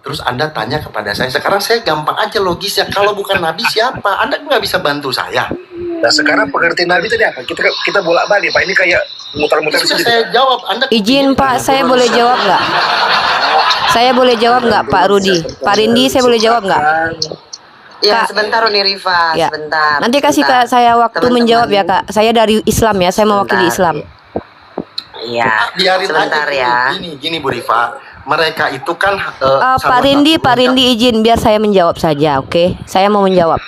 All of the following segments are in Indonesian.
Terus Anda tanya kepada saya, sekarang saya gampang aja logisnya, kalau bukan Nabi siapa? Anda nggak bisa bantu saya. Nah sekarang pengertian Nabi tadi apa? Kita bolak-balik Pak, ini kayak muter-muter Sudah sedikit. saya jawab, Anda Izin Pak, saya boleh jawab nggak? Saya boleh jawab nggak Pak Rudi? Pak Rindi, saya boleh jawab nggak? Ya, Kak. sebentar Uni Rifa, Ya. sebentar. Nanti kasih sebentar. Kak saya waktu Teman-teman. menjawab ya Kak. Saya dari Islam ya, saya mewakili Sebentar. Islam. Iya, biarin sebentar aja ya. gini Bu Rifa, mereka itu kan Pak Rindi izin biar saya menjawab saja, oke? Saya mau menjawab.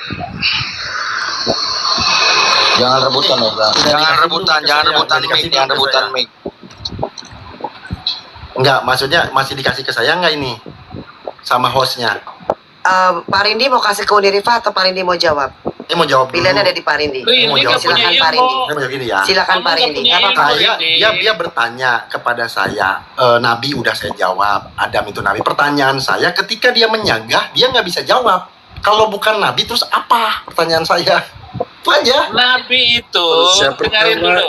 Jangan rebutan jangan rebutan mic. Enggak, maksudnya masih dikasih ke saya enggak ini sama hostnya? Pak Rindi mau kasih ke Uni Rifa atau Pak Rindi mau jawab? Ini mau jawab dulu. Pilihannya ada di Pak Rindi. Mau jawab Silakan dulu. Pak Rindi. Saya mau jawab gini ya. Silakan Pak Rindi. Nggak apa-apa. Dia bertanya kepada saya, Nabi udah saya jawab, Adam itu Nabi. Pertanyaan saya, ketika dia menyanggah, dia nggak bisa jawab. Kalau bukan Nabi, terus apa? Pertanyaan saya. Itu aja. Nabi itu, Siapa dengarin pertama? dulu.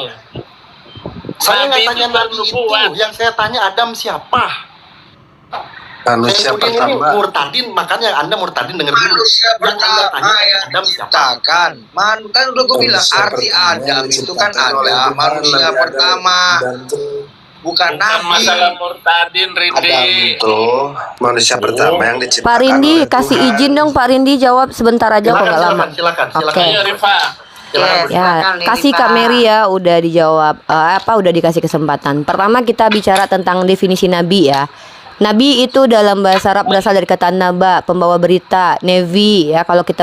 Saya nggak Nabi tanya itu Nabi itu. bernubuat. Yang saya tanya Adam siapa? Manusia Saya ini pertama murtadin, makanya Anda murtadin denger dulu. manusia Yang Anda pertama tanya yang Adam siapa? diciptakan. Kan udah gue bilang Manusia arti pertama Adam yang itu kan diciptakan oleh ada Tuhan, manusia Nabi Adam pertama, dan bukan Bukan Nabi. masalah murtadin, Adam Rindi. itu manusia pertama yang diciptakan Pak Rindi oleh kasih Tuhan. izin dong Pak Rindi jawab sebentar aja kok nggak lama. Silakan. Oke. Ayo, Rifa. Silakan. Yes. Ya, Silakan, Lili, kasih Kak Pak. Mary ya, udah dijawab. Udah dikasih kesempatan. Pertama kita bicara tentang definisi nabi ya. Nabi itu dalam bahasa Arab berasal dari kata naba, pembawa berita, nevi ya. Kalau kita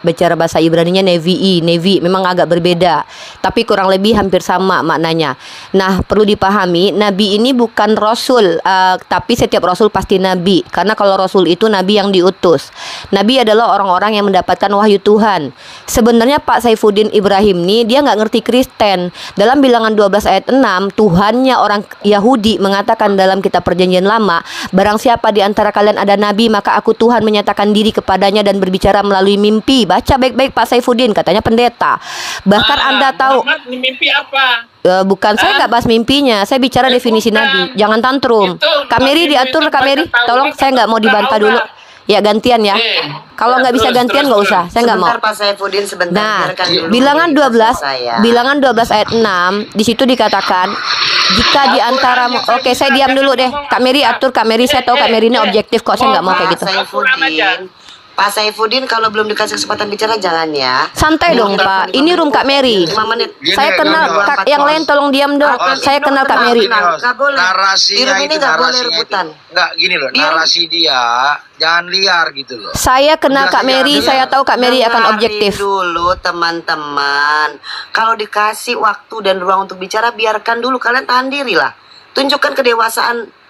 bicara bahasa Ibraninya nevi, memang agak berbeda, tapi kurang lebih hampir sama maknanya. Nah, perlu dipahami, nabi ini bukan rasul, tapi setiap rasul pasti nabi. Karena kalau rasul itu nabi yang diutus. Nabi adalah orang-orang yang mendapatkan wahyu Tuhan. Sebenarnya Pak Saifuddin Ibrahim nih dia nggak ngerti Kristen. Dalam Bilangan 12 ayat 6, Tuhannya orang Yahudi mengatakan dalam kitab Perjanjian Lama, barang siapa di antara kalian ada nabi, maka aku Tuhan menyatakan diri kepadanya dan berbicara melalui mimpi. Baca baik-baik Pak Saifuddin, katanya pendeta. Bahkan Anda tahu Muhammad mimpi apa? bukan, saya nggak bahas mimpinya, saya bicara definisi bukan. nabi. Jangan tantrum. Itu, Kak Mary mimpi diatur, itu Kak Mary, baca tolong, Taurat, saya nggak mau baca dibantah Taurat. dulu. Ya gantian ya. Kalau nggak bisa Terus, gantian nggak usah, saya nggak mau. Sebentar Pak Saifuddin, sebentar. Nah, Biarkan dulu Bilangan Uni Rifa 12, selesai ya. Bilangan 12 ayat 6, di situ dikatakan jika di antara, oke saya diam dulu deh. Kak Mary atur, Kak Mary, saya tahu Kak Mary ini objektif kok, saya nggak mau kayak gitu. Pak Saifuddin, kalau belum dikasih kesempatan bicara jangan ya. Santai dong Pak, ini room Kak Mary. 5 menit. Saya kenal Kak, yang lain tolong diam dong. Saya kenal Kak Mary. Nggak boleh. Narasinya Di room ini itu nggak boleh narasinya itu. rebutan. Nggak gini loh, Biar- narasi dia jangan liar gitu loh. Saya kenal Kak Mary, saya tahu Kak Mary akan Dengarin objektif. dulu teman-teman. Kalau dikasih waktu dan ruang untuk bicara, biarkan dulu. Kalian tahan diri lah. Tunjukkan kedewasaan.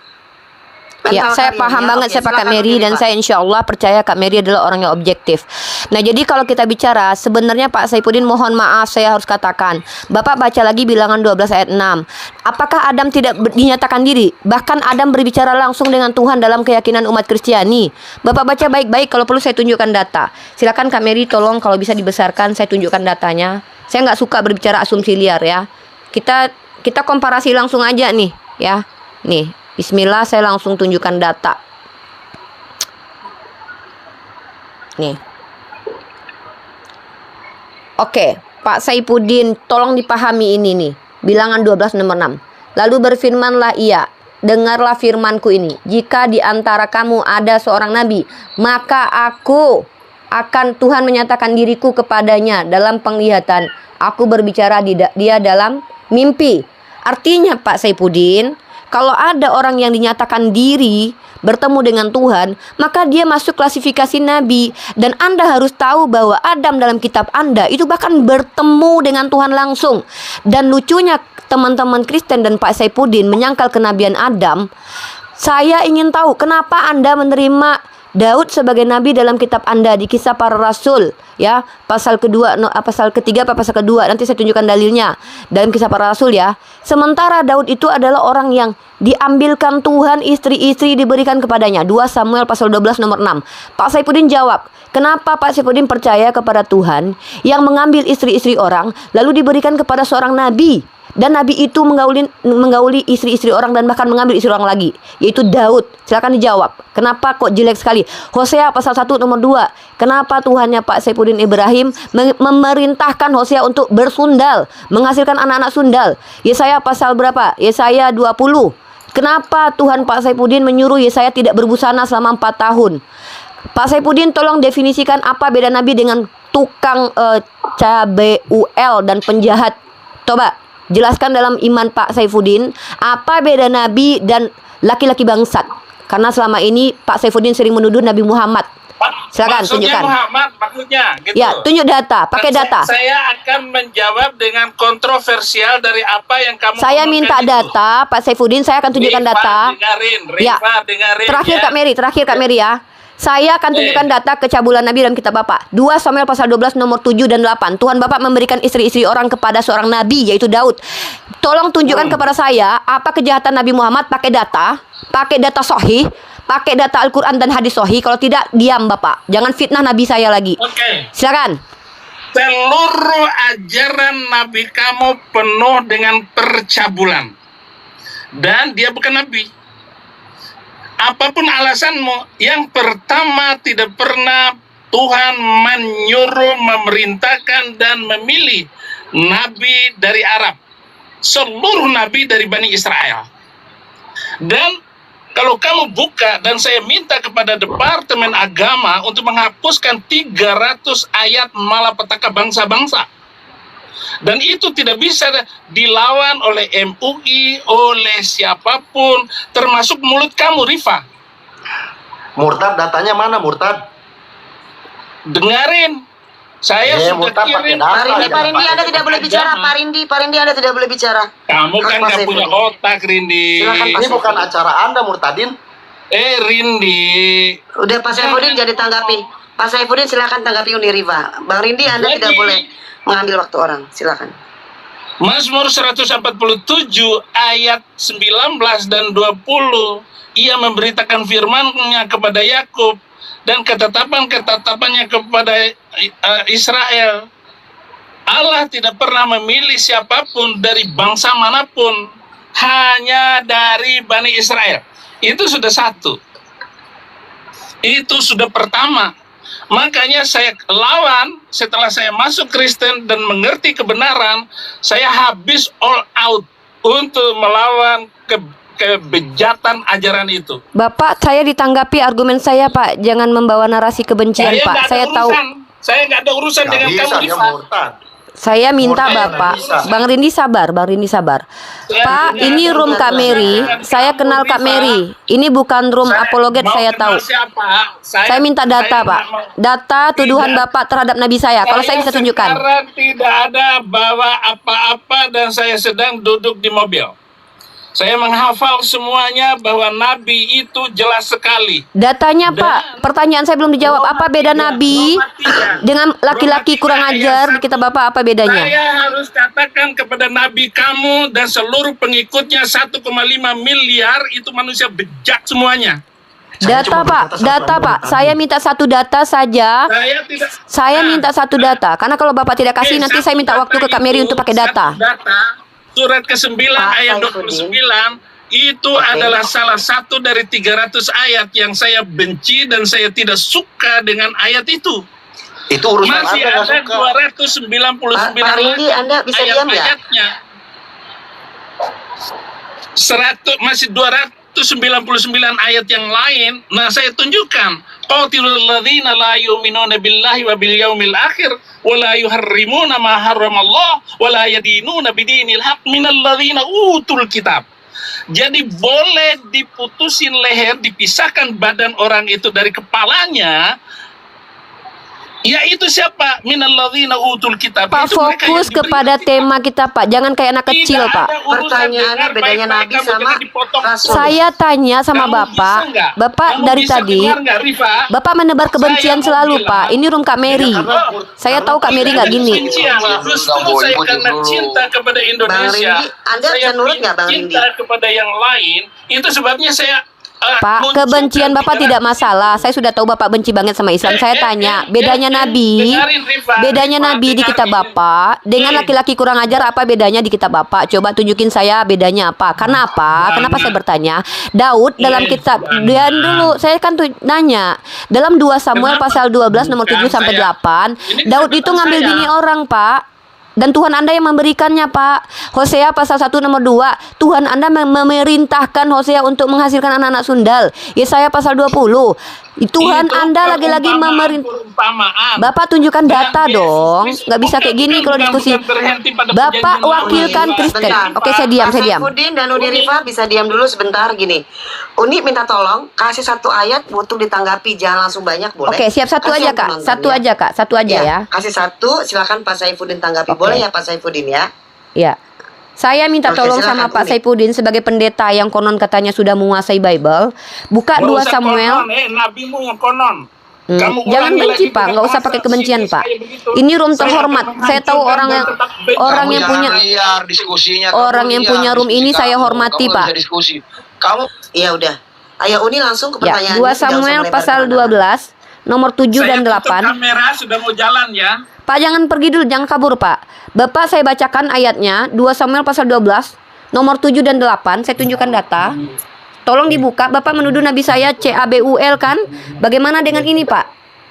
Ya, mental saya kalian, paham ya. banget Oke, saya Pak silakan Mary, Uni dan Rifa. saya insya Allah percaya Kak Mary adalah orang yang objektif. Nah, jadi kalau kita bicara, sebenarnya Pak Saifuddin mohon maaf saya harus katakan, Bapak baca lagi Bilangan 12 ayat 6. Apakah Adam tidak dinyatakan diri? Bahkan Adam berbicara langsung dengan Tuhan dalam keyakinan umat Kristiani. Bapak baca baik-baik, kalau perlu saya tunjukkan data. Silakan Kak Mary, tolong kalau bisa dibesarkan, saya tunjukkan datanya. Saya nggak suka berbicara asumsi liar ya. Kita komparasi langsung aja nih ya. Nih, bismillah, saya langsung tunjukkan data. Nih. Oke, Pak Saifuddin, tolong dipahami ini nih. Bilangan 12 nomor 6. Lalu berfirmanlah ia, dengarlah firmanku ini. Jika di antara kamu ada seorang nabi, maka aku akan Tuhan menyatakan diriku kepadanya dalam penglihatan. Aku berbicara dia dalam mimpi. Artinya Pak Saifuddin, kalau ada orang yang dinyatakan diri bertemu dengan Tuhan, maka dia masuk klasifikasi nabi. Dan Anda harus tahu bahwa Adam dalam kitab Anda itu bahkan bertemu dengan Tuhan langsung. Dan lucunya teman-teman Kristen dan Pak Saifuddin menyangkal kenabian Adam. Saya ingin tahu kenapa Anda menerima Daud sebagai nabi dalam kitab Anda di Kisah Para Rasul ya, pasal kedua, pasal ketiga apa pasal kedua, nanti saya tunjukkan dalilnya dalam Kisah Para Rasul ya. Sementara Daud itu adalah orang yang diambilkan Tuhan, istri-istri diberikan kepadanya. 2 Samuel pasal 12 nomor 6. Pak Saifuddin jawab, kenapa Pak Saifuddin percaya kepada Tuhan yang mengambil istri-istri orang lalu diberikan kepada seorang nabi? Dan Nabi itu menggauli istri-istri orang dan bahkan mengambil istri orang lagi, yaitu Daud. Silakan dijawab. Kenapa kok jelek sekali? Hosea pasal 1 nomor 2. Kenapa Tuhannya Pak Saifuddin Ibrahim memerintahkan Hosea untuk bersundal, menghasilkan anak-anak sundal? Yesaya pasal berapa? Yesaya 20. Kenapa Tuhan Pak Saifuddin menyuruh Yesaya tidak berbusana selama 4 tahun? Pak Saifuddin tolong definisikan apa beda Nabi dengan tukang CBUL dan penjahat. Coba jelaskan dalam iman Pak Saifuddin apa beda Nabi dan laki-laki bangsat. Karena selama ini Pak Saifuddin sering menuduh Nabi Muhammad. Silakan Maksudnya tunjukkan. Muhammad, maksudnya gitu. Ya, tunjuk data, pakai Dan data. Saya akan menjawab dengan kontroversial dari apa yang kamu Saya omongkan minta itu. data, Pak Saifuddin, saya akan tunjukkan Rifa, data. Ya. dengerin Terakhir ya. Kak Mary ya. Saya akan tunjukkan data kecabulan Nabi dalam kitab Bapak. 2 Samuel pasal 12 nomor 7 dan 8. Tuhan Bapak memberikan istri-istri orang kepada seorang nabi yaitu Daud. Tolong tunjukkan kepada saya apa kejahatan Nabi Muhammad, pakai data sahih, pakai data Al-Qur'an dan hadis sahih. Kalau tidak, diam Bapak. Jangan fitnah Nabi saya lagi. Oke. Silakan. Seluruh ajaran Nabi kamu penuh dengan percabulan. Dan dia bukan Nabi. Apapun alasanmu, yang pertama tidak pernah Tuhan menyuruh, memerintahkan dan memilih Nabi dari Arab. Seluruh Nabi dari Bani Israel. Dan kalau kamu buka dan saya minta kepada Departemen Agama untuk menghapuskan 300 ayat malapetaka bangsa-bangsa. Dan itu tidak bisa dilawan oleh MUI, oleh siapapun, termasuk mulut kamu, Rifa. Murtad, datanya mana Murtad? Dengarin, saya sudah Murtad pakai kirim. data. Pak Rindi Anda tidak boleh bicara. Pak Rindi Anda tidak boleh bicara. Kamu kan Mas nggak punya Saifuddin. otak, Rindi. Silakan, Pak Ini bukan acara Anda, Murtadin. Rindi. Udah Pak Saifuddin jadi tanggapi. Pak Saifuddin silakan tanggapi Uni Riva. Bang Rindi Anda Jadi- tidak boleh mengambil waktu orang. Silakan. Mazmur 147 ayat 19 dan 20. Ia memberitakan firman-Nya kepada Yakub dan ketetapan-ketetapannya kepada Israel. Allah tidak pernah memilih siapapun dari bangsa manapun, hanya dari Bani Israel. Itu sudah satu. Itu sudah pertama. Makanya saya lawan setelah saya masuk Kristen dan mengerti kebenaran, saya habis all out untuk melawan kebejatan ajaran itu. Bapak, saya ditanggapi argumen saya, Pak. Jangan membawa narasi kebencian, Saya Pak. nggak ada Saya tahu. urusan. Saya nggak ada urusan Nggak dengan bisa, kamu, dia Rifa. murtad. Saya minta Murtad, Bapak, nggak bisa. Bang Rindi sabar. Pak, ini room Kak Mary. Saya kenal Kak Mary. Ini bukan room apologet, saya tahu. Saya minta data, Pak. Data tuduhan Bapak terhadap Nabi saya. Kalau saya bisa tunjukkan. Sekarang tidak ada bawa apa-apa dan saya sedang duduk di mobil. Saya menghafal semuanya bahwa Nabi itu jelas sekali. Datanya, Pak. Pertanyaan saya belum dijawab. Apa beda Nabi dengan laki-laki kurang ajar di kitab Bapak? Apa bedanya? Saya harus katakan kepada Nabi kamu dan seluruh pengikutnya 1,5 miliar itu manusia bejat semuanya. Data, Pak. Data, Pak. Saya minta satu data saja. Saya tidak. Saya minta satu data. Karena kalau Bapak tidak kasih, nanti saya minta waktu ke Kak Mary untuk pakai data. Surat ke-9 Pak ayat Saifuddin. 29 itu adalah salah satu dari 300 ayat yang saya benci dan saya tidak suka dengan ayat itu. Itu urusan Masih Anda nggak ada suka. 299 Pak Rindi, Anda bisa diam ya? ayat-ayatnya. Masih 299 ayat yang lain. Nah, saya tunjukkan. Qatilul ladzina la yu'minuna billahi wa bil yaumil akhir wa la yuharrimuna ma harramallah wa la yadinuna bidinil haq minal ladzina utul kitab. Jadi boleh diputusin leher, dipisahkan badan orang itu dari kepalanya. Yaitu siapa? Minal ladzina utul kitab. Pak, Itu mereka yang fokus diberi kepada kitab. tema kita, Pak. Jangan kayak anak kecil, Tidak Pak. ada urusan Pertanyaannya dengar bedanya baik-baik, Nabi kamu sama jangan dipotong. Rasul. Saya tanya sama Kamu Bapak. bisa nggak? Bapak Kamu dari bisa tadi, dengar nggak, Rifa? Bapak menebar kebencian Saya selalu, mau bilang, Pak. Ini room Kak Mary. Saya tahu Kak Mary nggak gini. Kebencian. Justru saya karena cinta kepada Indonesia. Bang Rindi, Anda saya bisa nurut nggak, Bang cinta Rindi? kepada yang lain. Itu sebabnya saya Pak, kebencian Bapak tidak masalah. Saya sudah tahu Bapak benci banget sama Islam. Saya tanya, bedanya Nabi, bedanya Nabi di kitab Bapak dengan laki-laki kurang ajar apa bedanya di kitab Bapak? Coba tunjukin saya bedanya apa. Karena apa? Kenapa saya bertanya? Daud dalam kitab, dan dulu saya kan tuh nanya, dalam 2 Samuel pasal 12 nomor 7 sampai 8, Daud itu ngambil bini orang, Pak. Dan Tuhan Anda yang memberikannya, Pak. Hosea pasal 1 nomor 2, Tuhan Anda memerintahkan Hosea untuk menghasilkan anak-anak sundal. Yesaya pasal 20, Tuhan Anda lagi-lagi memerintah. Bapak tunjukkan data dong. Nggak bisa kayak gini kalau diskusi. Bapak wakilkan Kristen. Oke, saya diam, saya diam. Saifuddin dan Uni Rifa bisa diam dulu sebentar gini. Uni minta tolong kasih 1 ayat untuk ditanggapi, jangan langsung banyak boleh. Oke, siap, satu Kasihan aja, Kak. penonton, Satu ya. aja, Kak. Satu aja ya. Kasih 1, silakan Pak Saifuddin tanggapi. Oke. Boleh ya Pak Saifuddin ya? Ya. Saya minta Oke, tolong silakan, sama Pak Umi. Saifuddin sebagai pendeta yang konon katanya sudah menguasai Bible. Buka 2 Samuel. Nabimu yang konon. Kamu Jangan ulangi benci, lagi Pak. Nggak usah dengan pakai bahasa kebencian, sini, Pak. saya begitu. Ini room Saya terhormat. akan Saya tahu menghancurkan orang yang dan tetap baik. orang yang Kamu punya jangan liar diskusinya. orang yang punya room ini saya hormati, kamu nggak Pak. bisa diskusi. Kamu Iya udah. Ayo Uni langsung ke Ya, pertanyaan. 2 Samuel pasal 12 nomor 7 dan Saya tutup 8. kamera sudah mau jalan ya. Pak, jangan pergi dulu, jangan kabur, Pak. Bapak, saya bacakan ayatnya 2 Samuel pasal 12 nomor 7 dan 8. Saya tunjukkan data. Tolong dibuka. Bapak menuduh nabi saya CABUL kan? Bagaimana dengan ini, Pak?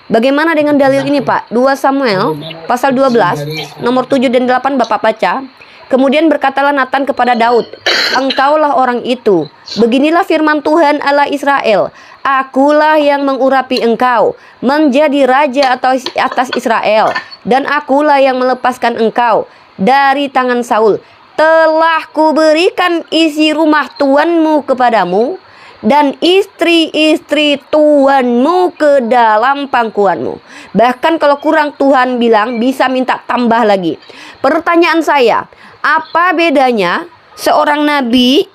Bagaimana dengan dalil ini, Pak? 2 Samuel pasal 12 nomor 7 dan 8 Bapak baca. Kemudian berkatalah Nathan kepada Daud, "Engkaulah orang itu. Beginilah firman Tuhan Allah Israel. Akulah yang mengurapi engkau menjadi raja atas Israel, dan akulah yang melepaskan engkau dari tangan Saul. Telah kuberikan isi rumah tuanmu kepadamu, dan istri-istri tuanmu ke dalam pangkuanmu." Bahkan kalau kurang, Tuhan bilang bisa minta tambah lagi. Pertanyaan saya, apa bedanya seorang nabi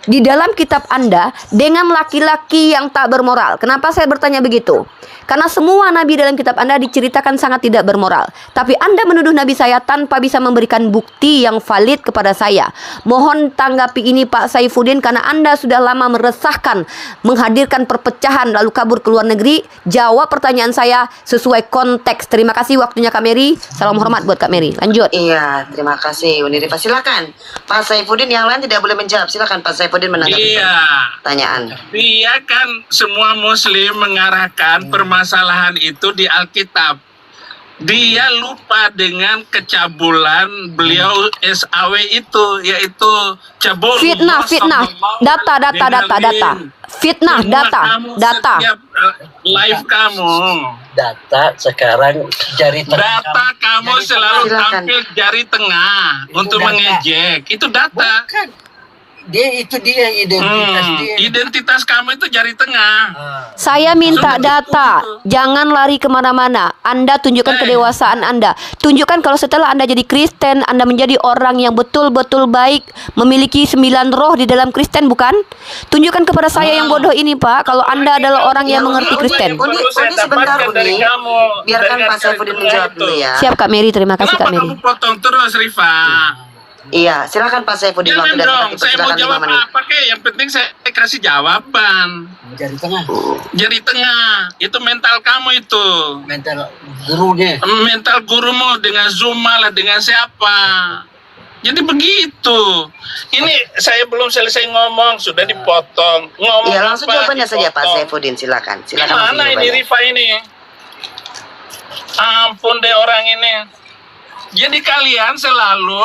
di dalam kitab Anda dengan laki-laki yang tak bermoral? Kenapa saya bertanya begitu? Karena semua nabi dalam kitab Anda diceritakan sangat tidak bermoral. Tapi Anda menuduh nabi saya tanpa bisa memberikan bukti yang valid kepada saya. Mohon tanggapi ini Pak Saifuddin, karena Anda sudah lama meresahkan, menghadirkan perpecahan lalu kabur ke luar negeri. Jawab pertanyaan saya sesuai konteks. Terima kasih waktunya Kak Mary. Salam hormat buat Kak Mary. Lanjut. Iya, terima kasih Uni Rifa. Silakan Pak Saifuddin, yang lain tidak boleh menjawab. Silakan Pak Saifuddin menanggapi Iya. pertanyaan. Dia kan semua muslim mengarahkan permasalahan itu di Alkitab. Dia lupa dengan kecabulan beliau SAW itu, yaitu cabul. Fitnah. Data. Fitnah, data. Live kamu. Data sekarang jari tengah. Data kamu selalu Silakan. tampil jari tengah Itu untuk data. mengejek. Itu data. Bukan. Itu dia identitas dia. Identitas kamu itu jari tengah. Saya minta data, jangan lari kemana-mana. Anda tunjukkan kedewasaan Anda. Tunjukkan kalau setelah Anda jadi Kristen, Anda menjadi orang yang betul-betul baik, memiliki 9 roh di dalam Kristen, bukan? Tunjukkan kepada saya yang bodoh ini, Pak, kalau Anda adalah orang yang mengerti Kristen. Uni sebentar, Uni. Biarkan Pak Saifuddin menjawab dulu ya. Siap Kak Mary, terima kasih Kak Kenapa Mary. kamu potong terus, Rifa? Iya, silakan Pak Saifuddin. Jangan Waktu dan dong, tempat saya mau dipersilakan jawab 5 menit. apa kek? Yang penting saya kasih jawaban. Jari tengah. Jari tengah, itu mental kamu itu. Mental gurunya. Mental gurumu dengan Zuma lah, dengan siapa. Jadi begitu. Ini saya belum selesai ngomong, sudah dipotong. Ngomong Iya, langsung apa, jawabannya saja Pak dipotong. Saifuddin. Silakan. Silakan langsung Gimana ini jawabannya. Rifa ini? Ampun deh orang ini. Jadi kalian selalu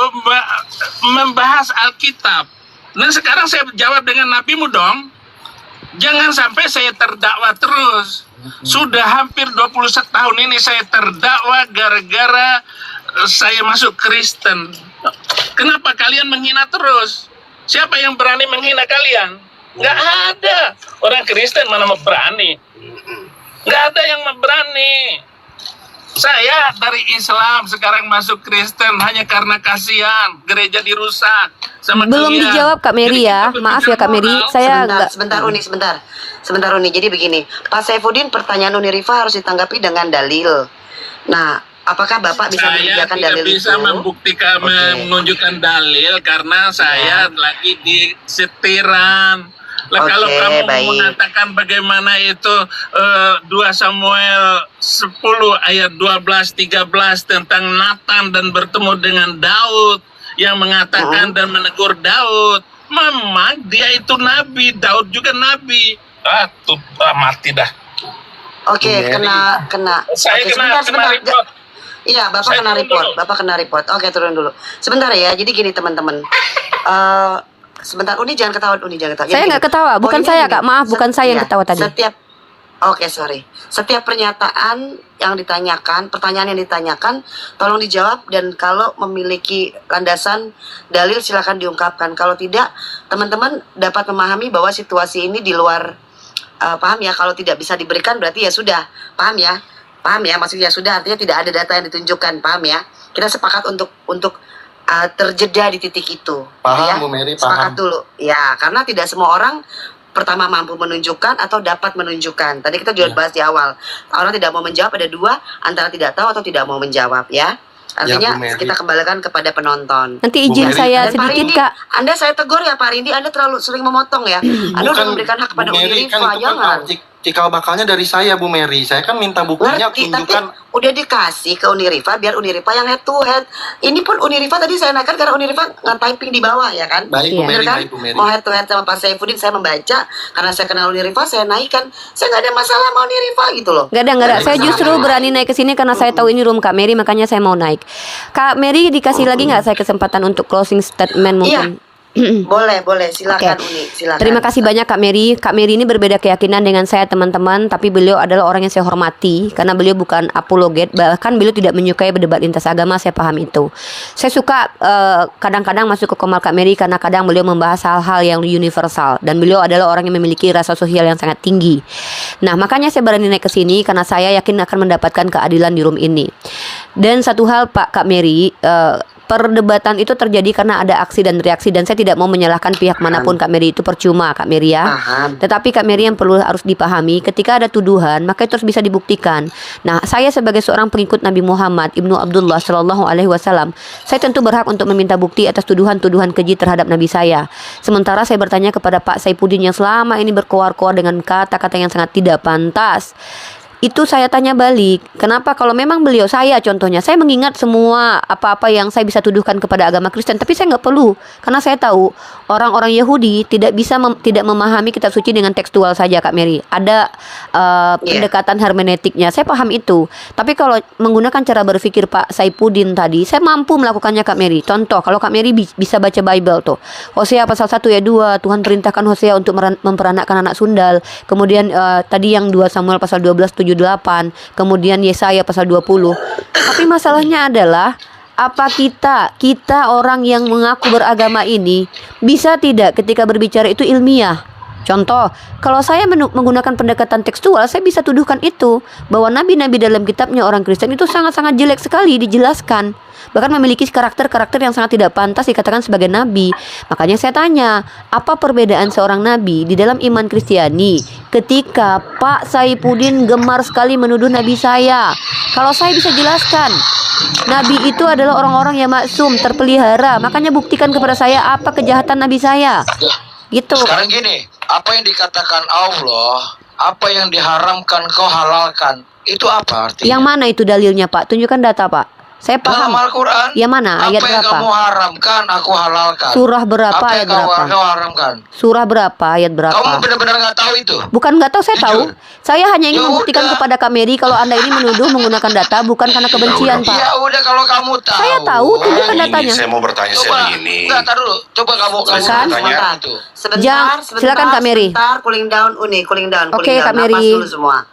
membahas Alkitab. Nah sekarang saya jawab dengan nabimu dong. Jangan sampai saya terdakwa terus. Sudah hampir 21 tahun ini saya terdakwa gara-gara saya masuk Kristen. Kenapa kalian menghina terus? Siapa yang berani menghina kalian? Nggak ada. Orang Kristen mana mau berani? Nggak ada yang berani. Saya dari Islam sekarang masuk Kristen hanya karena kasihan gereja dirusak sama Belum kalian. dijawab Kak Mary Jadi ya. kita Maaf ya Kak Mary, berbicara saya Sebentar, nggak. sebentar Uni. Jadi begini, Pak Saifuddin, pertanyaan Uni Rifa harus ditanggapi dengan dalil. Nah, apakah Bapak bisa saya menyediakan tidak dalil bisa itu? membuktikan, Oke. menunjukkan dalil karena saya lagi di setiran. Lah kalau Oke, kamu baik. mengatakan bagaimana itu 2 Samuel 10 ayat 12 13 tentang Nathan dan bertemu dengan Daud yang mengatakan dan menegur Daud, memang dia itu nabi, Daud juga nabi. Mati dah. Oke, kena. Saya Oke, kena sebentar. report. Iya, Bapak Saya kena turun report. dulu. Bapak kena report. Oke, turun dulu. Sebentar ya. Jadi gini teman-teman. Sebentar, Uni jangan ketawa, Uni jangan ketawa. Saya Jadi nggak gini, ketawa, bukan poinnya saya gini, Kak. Maaf, bukan saya yang iya, ketawa tadi. Setiap pernyataan yang ditanyakan, pertanyaan yang ditanyakan, tolong dijawab, dan kalau memiliki landasan dalil silakan diungkapkan. Kalau tidak, teman-teman dapat memahami bahwa situasi ini di luar paham ya. Kalau tidak bisa diberikan berarti ya sudah, paham ya, maksudnya sudah artinya tidak ada data yang ditunjukkan, paham ya. Kita sepakat untuk terjeda di titik itu. Paham, ya. Bu Mary, Sepakat paham. dulu. Ya, karena tidak semua orang pertama mampu menunjukkan atau dapat menunjukkan. Tadi kita juga bahas di awal. Orang tidak mau menjawab ada dua, antara tidak tahu atau tidak mau menjawab ya. Artinya Bu Mary. kita kembalikan kepada penonton. Nanti izin Bu Mary. saya Dan Pak sedikit Rindi, Kak. Anda saya tegur ya Pak Rindi, Anda terlalu sering memotong ya. Anda udah memberikan hak kepada Bu Mary, Uni kan Rifa, itu kan jangan. cikal bakalnya dari saya, Bu Mary. Saya kan minta buktinya, Ngerti, tapi tunjukkan. udah dikasih ke Unirifa biar Unirifa yang head to head. Ini pun Unirifa tadi saya naikkan karena Unirifa nge-typing di bawah ya kan. Baik, Bu Iya. Mary, Bener kan? baik, Bu Mary. Mau head to head sama Pak Saifuddin saya membaca karena saya kenal Unirifa saya naikkan. Saya nggak ada masalah sama Unirifa gitu loh. Nggak ada. Saya justru berani naik ke sini karena saya tahu ini room Kak Mary, makanya saya mau naik. Kak Mary dikasih lagi nggak saya kesempatan untuk closing statement mungkin? Boleh silakan Oke. Uni, silakan. Terima kasih banyak Kak Mary. Kak Mary ini berbeda keyakinan dengan saya teman-teman, tapi beliau adalah orang yang saya hormati karena beliau bukan apologet, bahkan beliau tidak menyukai berdebat lintas agama, saya paham itu. Saya suka kadang-kadang masuk ke komal Kak Mary karena kadang beliau membahas hal-hal yang universal dan beliau adalah orang yang memiliki rasa sosial yang sangat tinggi. Nah, makanya saya berani naik ke sini karena saya yakin akan mendapatkan keadilan di room ini. Dan satu hal Kak Mary, perdebatan itu terjadi karena ada aksi dan reaksi, dan saya tidak mau menyalahkan pihak manapun Kak Mary, itu percuma Kak Mary ya. Paham. Tetapi Kak Mary yang perlu harus dipahami, ketika ada tuduhan maka itu harus bisa dibuktikan. Nah, saya sebagai seorang pengikut Nabi Muhammad Ibnu Abdullah Shallallahu Alaihi Wasallam, saya tentu berhak untuk meminta bukti atas tuduhan-tuduhan keji terhadap Nabi saya. Sementara saya bertanya kepada Pak Saifuddin yang selama ini berkoar-koar dengan kata-kata yang sangat tidak pantas. Itu saya tanya balik, kenapa kalau memang beliau, saya contohnya, saya mengingat semua apa-apa yang saya bisa tuduhkan kepada agama Kristen, tapi saya nggak perlu, karena saya tahu orang-orang Yahudi tidak bisa tidak memahami kitab suci dengan tekstual saja Kak Mary. Ada pendekatan hermeneutiknya, saya paham itu. Tapi kalau menggunakan cara berpikir Pak Saifuddin tadi, saya mampu melakukannya Kak Mary. Contoh, kalau Kak Mary bisa baca Bible tuh, Hosea pasal 1 ayat 2, Tuhan perintahkan Hosea untuk memperanakkan anak sundal. Kemudian tadi yang 2 Samuel pasal 12:7-8, kemudian Yesaya pasal 20. Tapi masalahnya adalah apa kita orang yang mengaku beragama ini bisa tidak ketika berbicara itu ilmiah? Contoh, kalau saya menggunakan pendekatan tekstual, saya bisa tuduhkan itu bahwa nabi-nabi dalam kitabnya orang Kristen itu sangat-sangat jelek sekali dijelaskan, bahkan memiliki karakter-karakter yang sangat tidak pantas dikatakan sebagai nabi. Makanya saya tanya, apa perbedaan seorang nabi di dalam iman Kristiani ketika Pak Saifuddin gemar sekali menuduh nabi saya? Kalau saya bisa jelaskan, nabi itu adalah orang-orang yang maksum, terpelihara. Makanya buktikan kepada saya apa kejahatan nabi saya. Gitu. Sekarang gini, apa yang dikatakan Allah, apa yang diharamkan kau halalkan, itu apa artinya? Yang mana itu dalilnya Pak? Tunjukkan data Pak. Saya Dalam paham. Al-Quran, Yang mana? Ayat apa yang berapa? kamu haramkan, aku halalkan. Surah berapa? Apa Ayat yang berapa? kau haramkan? Surah berapa? Ayat Kamu berapa? benar-benar nggak tahu itu? Bukan nggak tahu, saya tahu. Jujur. Saya hanya ingin Ya membuktikan udah. kepada Kak Mary kalau Anda ini menuduh menggunakan data bukan karena kebencian Pak. Ya udah kalau kamu tahu. Saya tahu, tunjukkan datanya. Saya mau bertanya Coba, begini. enggak, tar dulu. Coba kamu Kan? bertanya itu. Jang, silakan, Kak Mary. Sebentar, cooling down Uni, cooling down. Oke, Kak Napas Mary. dulu semua.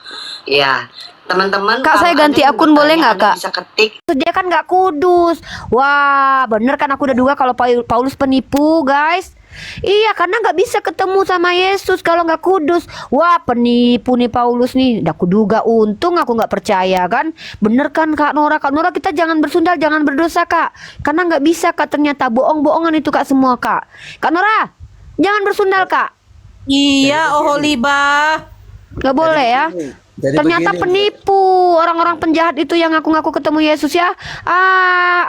Ya, teman-teman. Kak, saya kalau ganti ada yang akun boleh bertanya, nggak, Kak? Anda bisa ketik. Dia kan nggak kudus. Wah, bener kan aku udah duga kalau Paulus penipu, guys. Iya, karena nggak bisa ketemu sama Yesus kalau nggak kudus. Wah, penipu nih Paulus nih. Udah kuduga, untung aku nggak percaya kan. Bener kan Kak Nora? Kak Nora, kita jangan bersundal, jangan berdosa Kak. Karena nggak bisa Kak, ternyata bohong-bohongan itu Kak semua Kak. Kak Nora, jangan bersundal Kak. Iya, oh Holibah. Nggak boleh ya. Jadi Ternyata begini, penipu orang-orang penjahat itu yang ngaku-ngaku ketemu Yesus ya.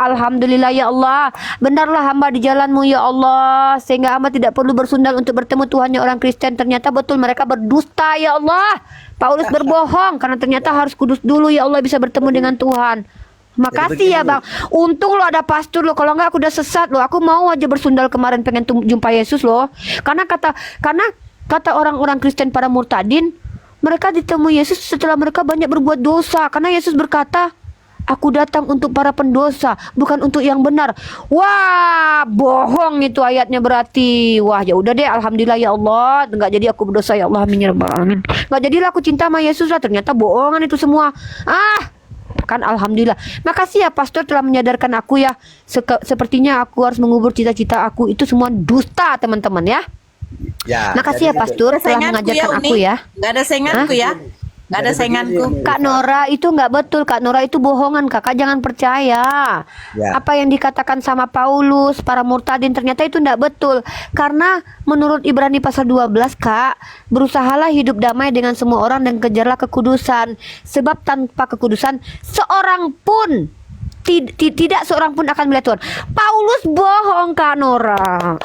Alhamdulillah ya Allah. Benarlah hamba di jalanmu ya Allah. Sehingga hamba tidak perlu bersundal untuk bertemu Tuhannya orang Kristen. Ternyata betul mereka berdusta ya Allah. Paulus berbohong karena ternyata harus kudus dulu ya Allah bisa bertemu dengan Tuhan. Makasih ya Bang. Untung lo ada pastor lo. Kalau nggak aku udah sesat lo. Aku mau aja bersundal kemarin pengen jumpa Yesus lo. Karena kata orang-orang Kristen para murtadin, mereka ditemui Yesus setelah mereka banyak berbuat dosa. Karena Yesus berkata, aku datang untuk para pendosa, bukan untuk yang benar. Wah, bohong itu ayatnya berarti. Wah, ya udah deh, alhamdulillah ya Allah. Enggak jadi aku berdosa ya Allah, amin ya rabbal alamin. Enggak jadilah aku cinta sama Yesus lah. Ternyata bohongan itu semua. Kan alhamdulillah. Makasih ya pastor telah menyadarkan aku ya. Sepertinya aku harus mengubur cita-cita aku. Itu semua dusta, teman-teman ya. ya. Makasih ya jadi pastor telah Sainganku mengajarkan ya, aku Uni. ya. Nggak ada sainganku ya. Nggak ada Jadi sainganku. begini, Kak Nora itu nggak betul. Kak Nora itu bohongan. Kakak jangan percaya. Ya. Apa yang dikatakan sama Paulus, para murtadin ternyata itu nggak betul. Karena menurut Ibrani pasal 12 Kak, berusahalah hidup damai dengan semua orang dan kejarlah kekudusan. Sebab tanpa kekudusan seorang pun tidak seorang pun akan melihat Tuhan. Paulus bohong Kak Nora.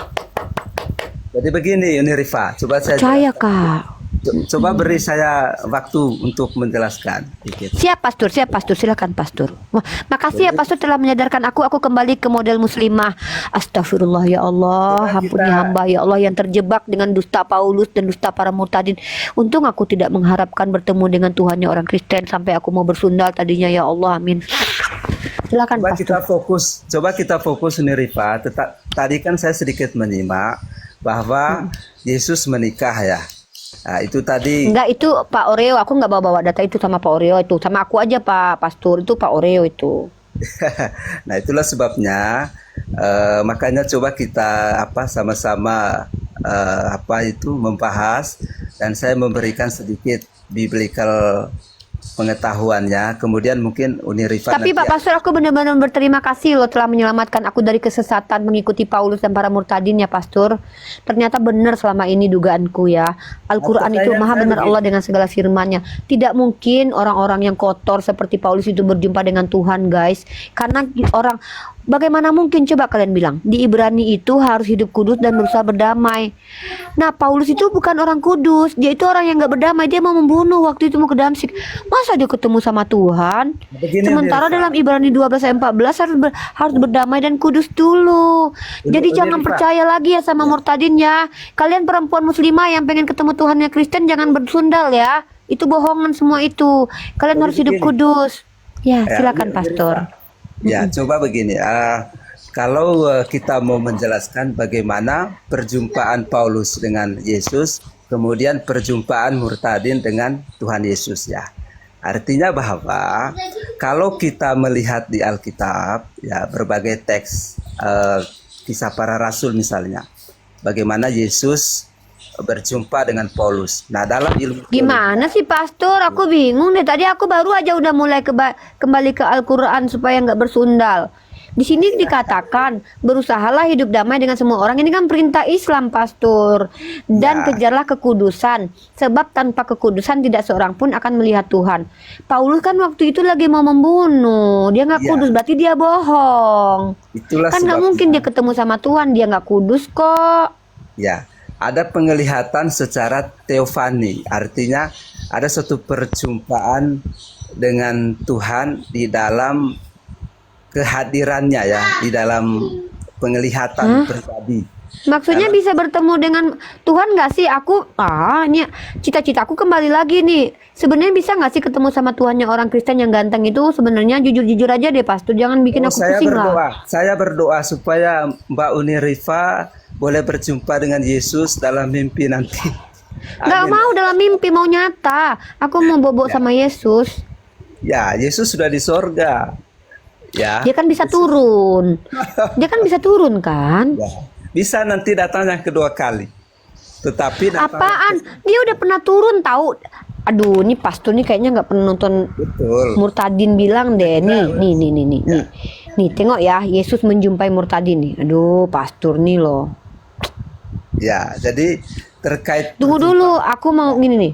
Jadi begini Uni Rifa, coba saya Percaya jelaskan. Kak. Coba beri saya waktu untuk menjelaskan sedikit. Siap pastor, silakan pastor. Wah, makasih ya pastor telah menyadarkan aku kembali ke model muslimah. Astagfirullah ya Allah, Coba ampuni kita- hamba ya Allah yang terjebak dengan dusta Paulus dan dusta para murtadin. Untung aku tidak mengharapkan bertemu dengan Tuhannya orang Kristen sampai aku mau bersundal tadinya ya Allah, amin. Silakan Coba kita fokus Uni Rifa. Tadi kan saya sedikit menyimak bahwa Yesus menikah ya. Nah, itu tadi. Enggak, itu Pak Oreo, aku nggak bawa data itu sama Pak Oreo itu, sama aku aja Pak Pastor, itu Pak Oreo itu. Nah, itulah sebabnya makanya coba kita sama-sama membahas dan saya memberikan sedikit biblical pengetahuannya. Kemudian mungkin Uni Rifa Tapi Pak Pastor, aku benar-benar berterima kasih loh telah menyelamatkan aku dari kesesatan mengikuti Paulus dan para murtadin ya Pastor. Ternyata benar selama ini dugaanku ya. Al-Quran itu maha benar Allah dengan segala firman-Nya. Tidak mungkin orang-orang yang kotor seperti Paulus itu berjumpa dengan Tuhan guys. Karena bagaimana mungkin coba kalian bilang di Ibrani itu harus hidup kudus dan berusaha berdamai. Nah Paulus itu bukan orang kudus, dia itu orang yang gak berdamai. Dia mau membunuh waktu itu mau ke Damsik. Masa dia ketemu sama Tuhan? Begini, Sementara Uni Rifa. dalam Ibrani 12 ayat 14 harus berdamai dan kudus dulu. Jadi Uni jangan Rifa. percaya lagi ya sama murtadin ya. Kalian perempuan muslimah yang pengen ketemu Tuhannya Kristen jangan bersundal ya. Itu bohongan semua itu. Kalian harus hidup begini. kudus. Ya, Ya, silakan Uni Pastor. Rifa. Ya, coba begini. Kalau kita mau menjelaskan bagaimana perjumpaan Paulus dengan Yesus, kemudian perjumpaan murtadin dengan Tuhan Yesus ya. Artinya bahwa kalau kita melihat di Alkitab ya berbagai teks kisah para rasul misalnya, bagaimana Yesus berjumpa dengan Paulus. Nah, dalam ilmu Gimana sih Pastor? Aku bingung deh. Tadi aku baru aja udah mulai kembali ke Al-Quran supaya nggak bersundal. Di sini dikatakan berusahalah hidup damai dengan semua orang. Ini kan perintah Islam Pastor. Dan Ya. kejarlah kekudusan. Sebab tanpa kekudusan tidak seorang pun akan melihat Tuhan. Paulus kan waktu itu lagi mau membunuh. Dia nggak Ya. kudus, berarti dia bohong. itulah Kan nggak sebabnya. mungkin dia ketemu sama Tuhan. Dia nggak kudus kok. Ya, ada penglihatan secara teofani, artinya ada suatu perjumpaan dengan Tuhan di dalam kehadirannya ya, di dalam penglihatan pribadi. Maksudnya bisa bertemu dengan Tuhan nggak sih? Ini cita-citaku kembali lagi nih. Sebenarnya bisa nggak sih ketemu sama Tuhannya orang Kristen yang ganteng itu? Sebenarnya jujur-jujur aja deh, Pastor. Jangan bikin aku pusing lah. Saya berdoa supaya Mbak Uni Rifa boleh berjumpa dengan Yesus dalam mimpi nanti. Nggak Amin. mau dalam mimpi, mau nyata. Aku mau bobok sama Yesus. Ya, Yesus sudah di sorga. Ya. Dia kan bisa turun. Dia kan bisa turun kan? Ya. Bisa nanti datang yang kedua kali. Tetapi datang Apaan? Dia udah pernah turun tahu. Aduh, ini Pastor nih kayaknya nggak pernah nonton betul. Murtadin bilang deh. Nih. Nih, tengok ya, Yesus menjumpai Murtadin nih. Aduh, Pastor nih loh. Ya, jadi terkait Tunggu dulu, aku mau gini nih.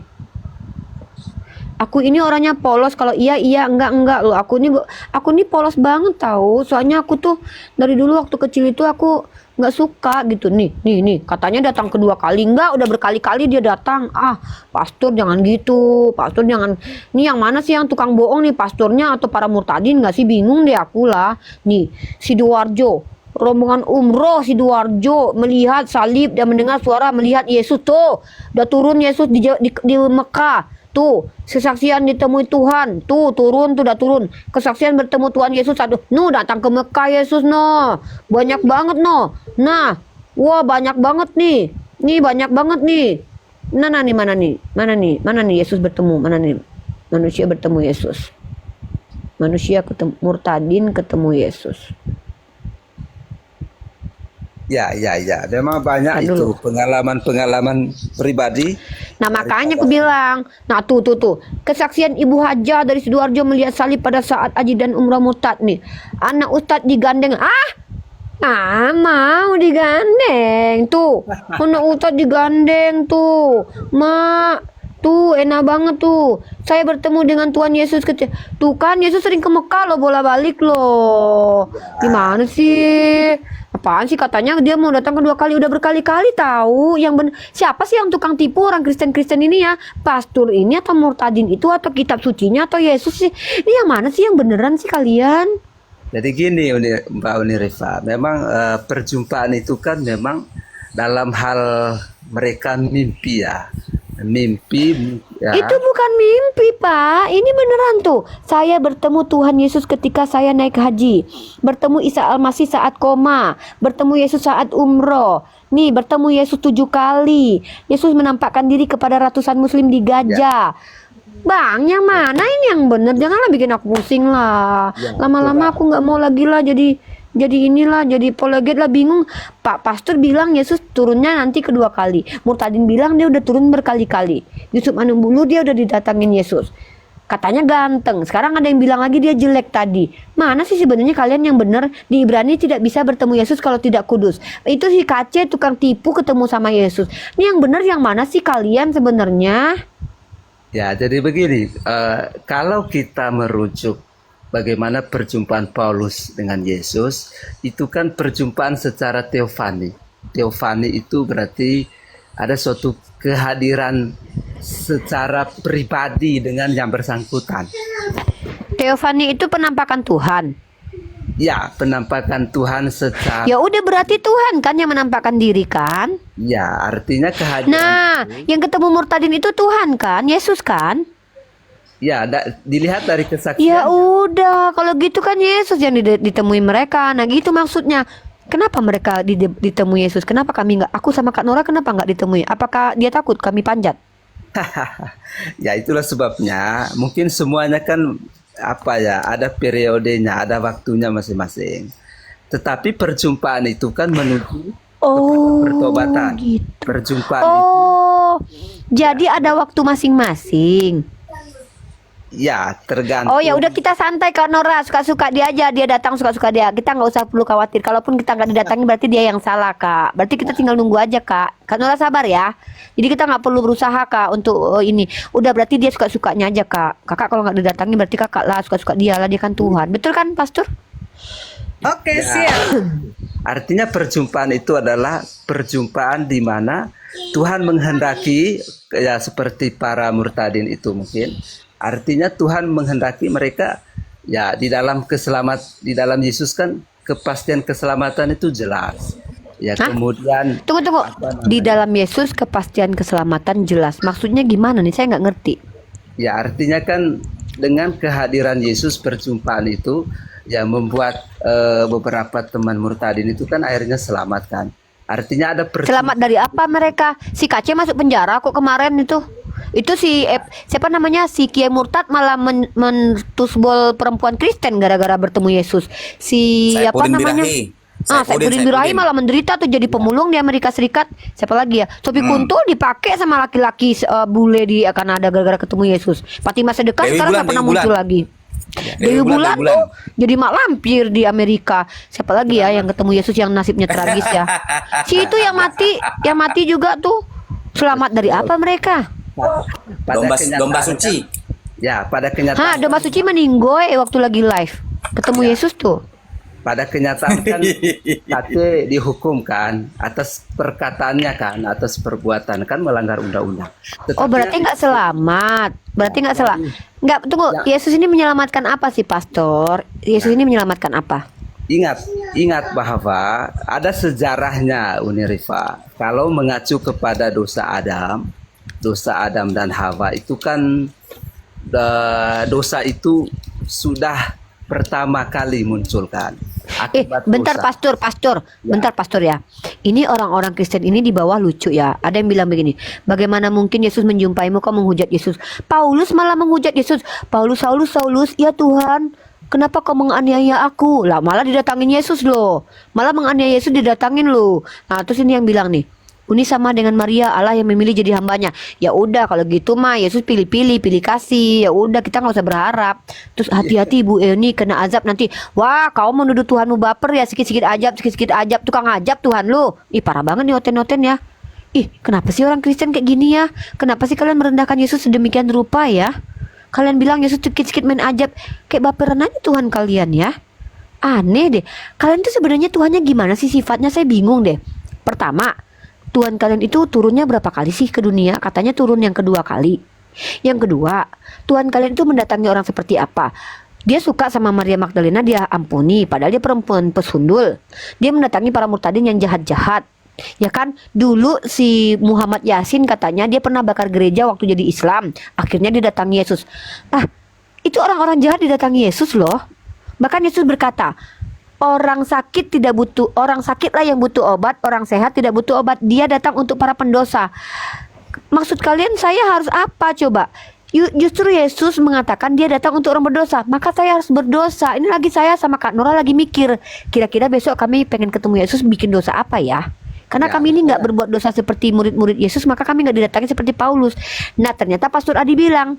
Aku ini orangnya polos, kalau iya enggak loh. Aku ini polos banget tahu. Soalnya aku tuh dari dulu waktu kecil itu aku nggak suka gitu. Nih katanya datang kedua kali, enggak, udah berkali-kali dia datang. Pastor jangan gitu, pastor jangan. Nih yang mana sih yang tukang bohong nih, pastornya atau para murtadin nggak sih? Bingung deh aku lah. Nih Sidoarjo, rombongan umroh Sidoarjo melihat salib dan mendengar suara melihat Yesus tuh. Udah turun Yesus di Mekah. Tuh, kesaksian ditemui Tuhan. Tuh, turun, tuh udah turun. Kesaksian bertemu Tuhan Yesus. Aduh, datang ke Mekah Yesus no. Banyak banget no. Nah, wah banyak banget nih. Nih banyak banget nih. Mana nih Yesus bertemu. Mana nih manusia bertemu Yesus. Manusia ketemu murtadin ketemu Yesus. Ya. Memang banyak itu pengalaman pribadi. Nah makanya aku bilang, nah tuh kesaksian Ibu Haja dari Sidoarjo melihat salib pada saat haji dan umrah murtad nih. Anak Ustadz digandeng, mau digandeng tuh. Anak Ustadz digandeng tuh, mak. Tuh enak banget tuh. Saya bertemu dengan Tuhan Yesus kecil. Tuh kan Yesus sering ke Mekah loh, bola-balik loh. Gimana sih? Apaan sih, katanya dia mau datang kedua kali, udah berkali-kali tahu. Yang bener, siapa sih yang tukang tipu orang Kristen ini ya? Pastor ini atau murtadin itu atau kitab sucinya atau Yesus sih? Ini yang mana sih yang beneran sih kalian? Jadi gini Mbak Unirifa, memang perjumpaan itu kan memang dalam hal mereka mimpi ya. Mimpi ya. Itu bukan mimpi Pak, ini beneran tuh. Saya bertemu Tuhan Yesus ketika saya naik haji, bertemu Isa Al-Masih saat koma, bertemu Yesus saat umroh. Nih bertemu Yesus 7 kali. Yesus menampakkan diri kepada ratusan muslim di Gaza. Bang, yang mana ini yang bener? Janganlah bikin aku pusing lah. Lama-lama aku nggak mau lagi lah jadi apologet lah, bingung. Pak Pastor bilang Yesus turunnya nanti kedua kali. Murtadin bilang dia udah turun berkali-kali. Yusuf Manumbulu dia udah didatangin Yesus. Katanya ganteng. Sekarang ada yang bilang lagi dia jelek tadi. Mana sih sebenarnya kalian yang benar? Di Ibrani tidak bisa bertemu Yesus kalau tidak kudus. Itu si KC tukang tipu ketemu sama Yesus. Ini yang benar yang mana sih kalian sebenarnya? Ya, jadi begini, kalau kita merujuk bagaimana perjumpaan Paulus dengan Yesus, itu kan perjumpaan secara teofani. Teofani itu berarti ada suatu kehadiran secara pribadi dengan yang bersangkutan. Teofani itu penampakan Tuhan. Ya, penampakan Tuhan secara. Ya udah berarti Tuhan kan yang menampakkan diri kan? Ya, artinya kehadiran. Nah, yang ketemu murtadin itu Tuhan kan? Yesus kan? Ya, dilihat dari kesaksian. Ya udah, kalau gitu kan Yesus yang ditemui mereka. Nah gitu maksudnya. Kenapa mereka ditemui Yesus? Kenapa kami nggak? Aku sama Kak Nora kenapa nggak ditemui? Apakah dia takut kami panjat? Ya itulah sebabnya. Mungkin semuanya kan ada periodenya, ada waktunya masing-masing. Tetapi perjumpaan itu kan menuju pertobatan. Gitu. Perjumpaan itu. Jadi ada waktu masing-masing. Ya, tergantung. Oh ya udah, kita santai Kak Nora, suka-suka dia aja, dia datang suka-suka dia. Kita nggak usah perlu khawatir. Kalaupun kita nggak didatangi berarti dia yang salah Kak. Berarti kita tinggal nunggu aja Kak. Kak Nora sabar ya. Jadi kita nggak perlu berusaha Kak untuk ini. Udah berarti dia suka-sukanya aja Kak. Kakak kalau nggak didatangi berarti kakak lah suka-suka dia lah, dia kan Tuhan. Betul kan Pastor? Oke, siap. Artinya perjumpaan itu adalah perjumpaan di mana Tuhan menghendaki, ya seperti para murtadin itu mungkin. Artinya Tuhan menghendaki mereka ya di dalam Yesus kan kepastian keselamatan itu jelas. Ya. Kemudian Tunggu. Di dalam Yesus kepastian keselamatan jelas. Maksudnya gimana nih? Saya nggak ngerti. Ya artinya kan dengan kehadiran Yesus perjumpaan itu ya membuat beberapa teman murtadin itu kan akhirnya selamat kan. Artinya ada selamat dari apa mereka? Si KC masuk penjara kok kemarin itu. Itu siapa namanya, si Kiai Murtad malah mentusbol perempuan Kristen gara-gara bertemu Yesus. Si apa namanya? Saipudin Birahi malah menderita tuh jadi pemulung di Amerika Serikat. Siapa lagi ya? Sophie Kuntul dipakai sama laki-laki bule di Kanada gara-gara ketemu Yesus. Fatimah Sedekah sekarang nggak pernah muncul lagi. Dewi Bulan tuh jadi mak lampir di Amerika. Siapa lagi ya yang ketemu Yesus yang nasibnya tragis ya? Si itu yang mati juga tuh. Selamat dari apa mereka? Domba suci. Ya, pada Hah, kenyataan domba suci meninggoy waktu lagi live. Ketemu Yesus tuh. pada kenyataan kan Tate dihukum kan atas perkataannya kan, atas perbuatan kan melanggar undang-undang. Oh, berarti nggak selamat. Berarti nggak salah. Nggak, tunggu. Yesus ini menyelamatkan apa sih, Pastor? Yesus ini menyelamatkan apa? Ingat bahwa ada sejarahnya Uni Rifa. Kalau mengacu kepada dosa Adam dan Hawa itu kan dosa itu sudah pertama kali muncul kan. Akibat Bentar dosa. Pastor. Bentar Pastor ya. Ini orang-orang Kristen ini di bawah lucu ya. Ada yang bilang begini, bagaimana mungkin Yesus menjumpaimu kau menghujat Yesus? Paulus malah menghujat Yesus. Saulus, ya Tuhan, kenapa kau menganiaya aku? Lah malah didatangin Yesus loh. Malah menganiaya Yesus didatangin loh. Nah, terus ini yang bilang nih, ini sama dengan Maria, Allah yang memilih jadi hambanya. Ya udah kalau gitu mah Yesus pilih kasih. Ya udah kita nggak usah berharap. Terus hati-hati Bu Eni kena azab nanti. Wah, kau menuduh Tuhanmu baper ya, sikit-sikit ajab, tukang ajab Tuhan lu. Ih, parah banget nih oten-oten ya. Ih, kenapa sih orang Kristen kayak gini ya? Kenapa sih kalian merendahkan Yesus sedemikian rupa ya? Kalian bilang Yesus sikit-sikit main ajab, kayak baperan aja Tuhan kalian ya. Aneh deh. Kalian tuh sebenarnya Tuhannya gimana sih sifatnya? Saya bingung deh. Pertama, Tuhan kalian itu turunnya berapa kali sih ke dunia? Katanya turun yang kedua kali. Yang kedua, Tuhan kalian itu mendatangi orang seperti apa? Dia suka sama Maria Magdalena, dia ampuni, padahal dia perempuan pesundul. Dia mendatangi para murtadin yang jahat-jahat. Ya kan, dulu si Muhammad Yasin katanya dia pernah bakar gereja waktu jadi Islam. Akhirnya didatangi Yesus. Itu orang-orang jahat didatangi Yesus loh. Bahkan Yesus berkata, orang sakit sakitlah yang butuh obat, orang sehat tidak butuh obat. Dia datang untuk para pendosa. Maksud kalian saya harus apa coba? Justru Yesus mengatakan dia datang untuk orang berdosa, maka saya harus berdosa. Ini lagi saya sama Kak Nora lagi mikir, kira-kira besok kami pengen ketemu Yesus bikin dosa apa ya? Karena kami ini nggak berbuat dosa seperti murid-murid Yesus, maka kami nggak didatangi seperti Paulus. Nah, ternyata Pastor Adi bilang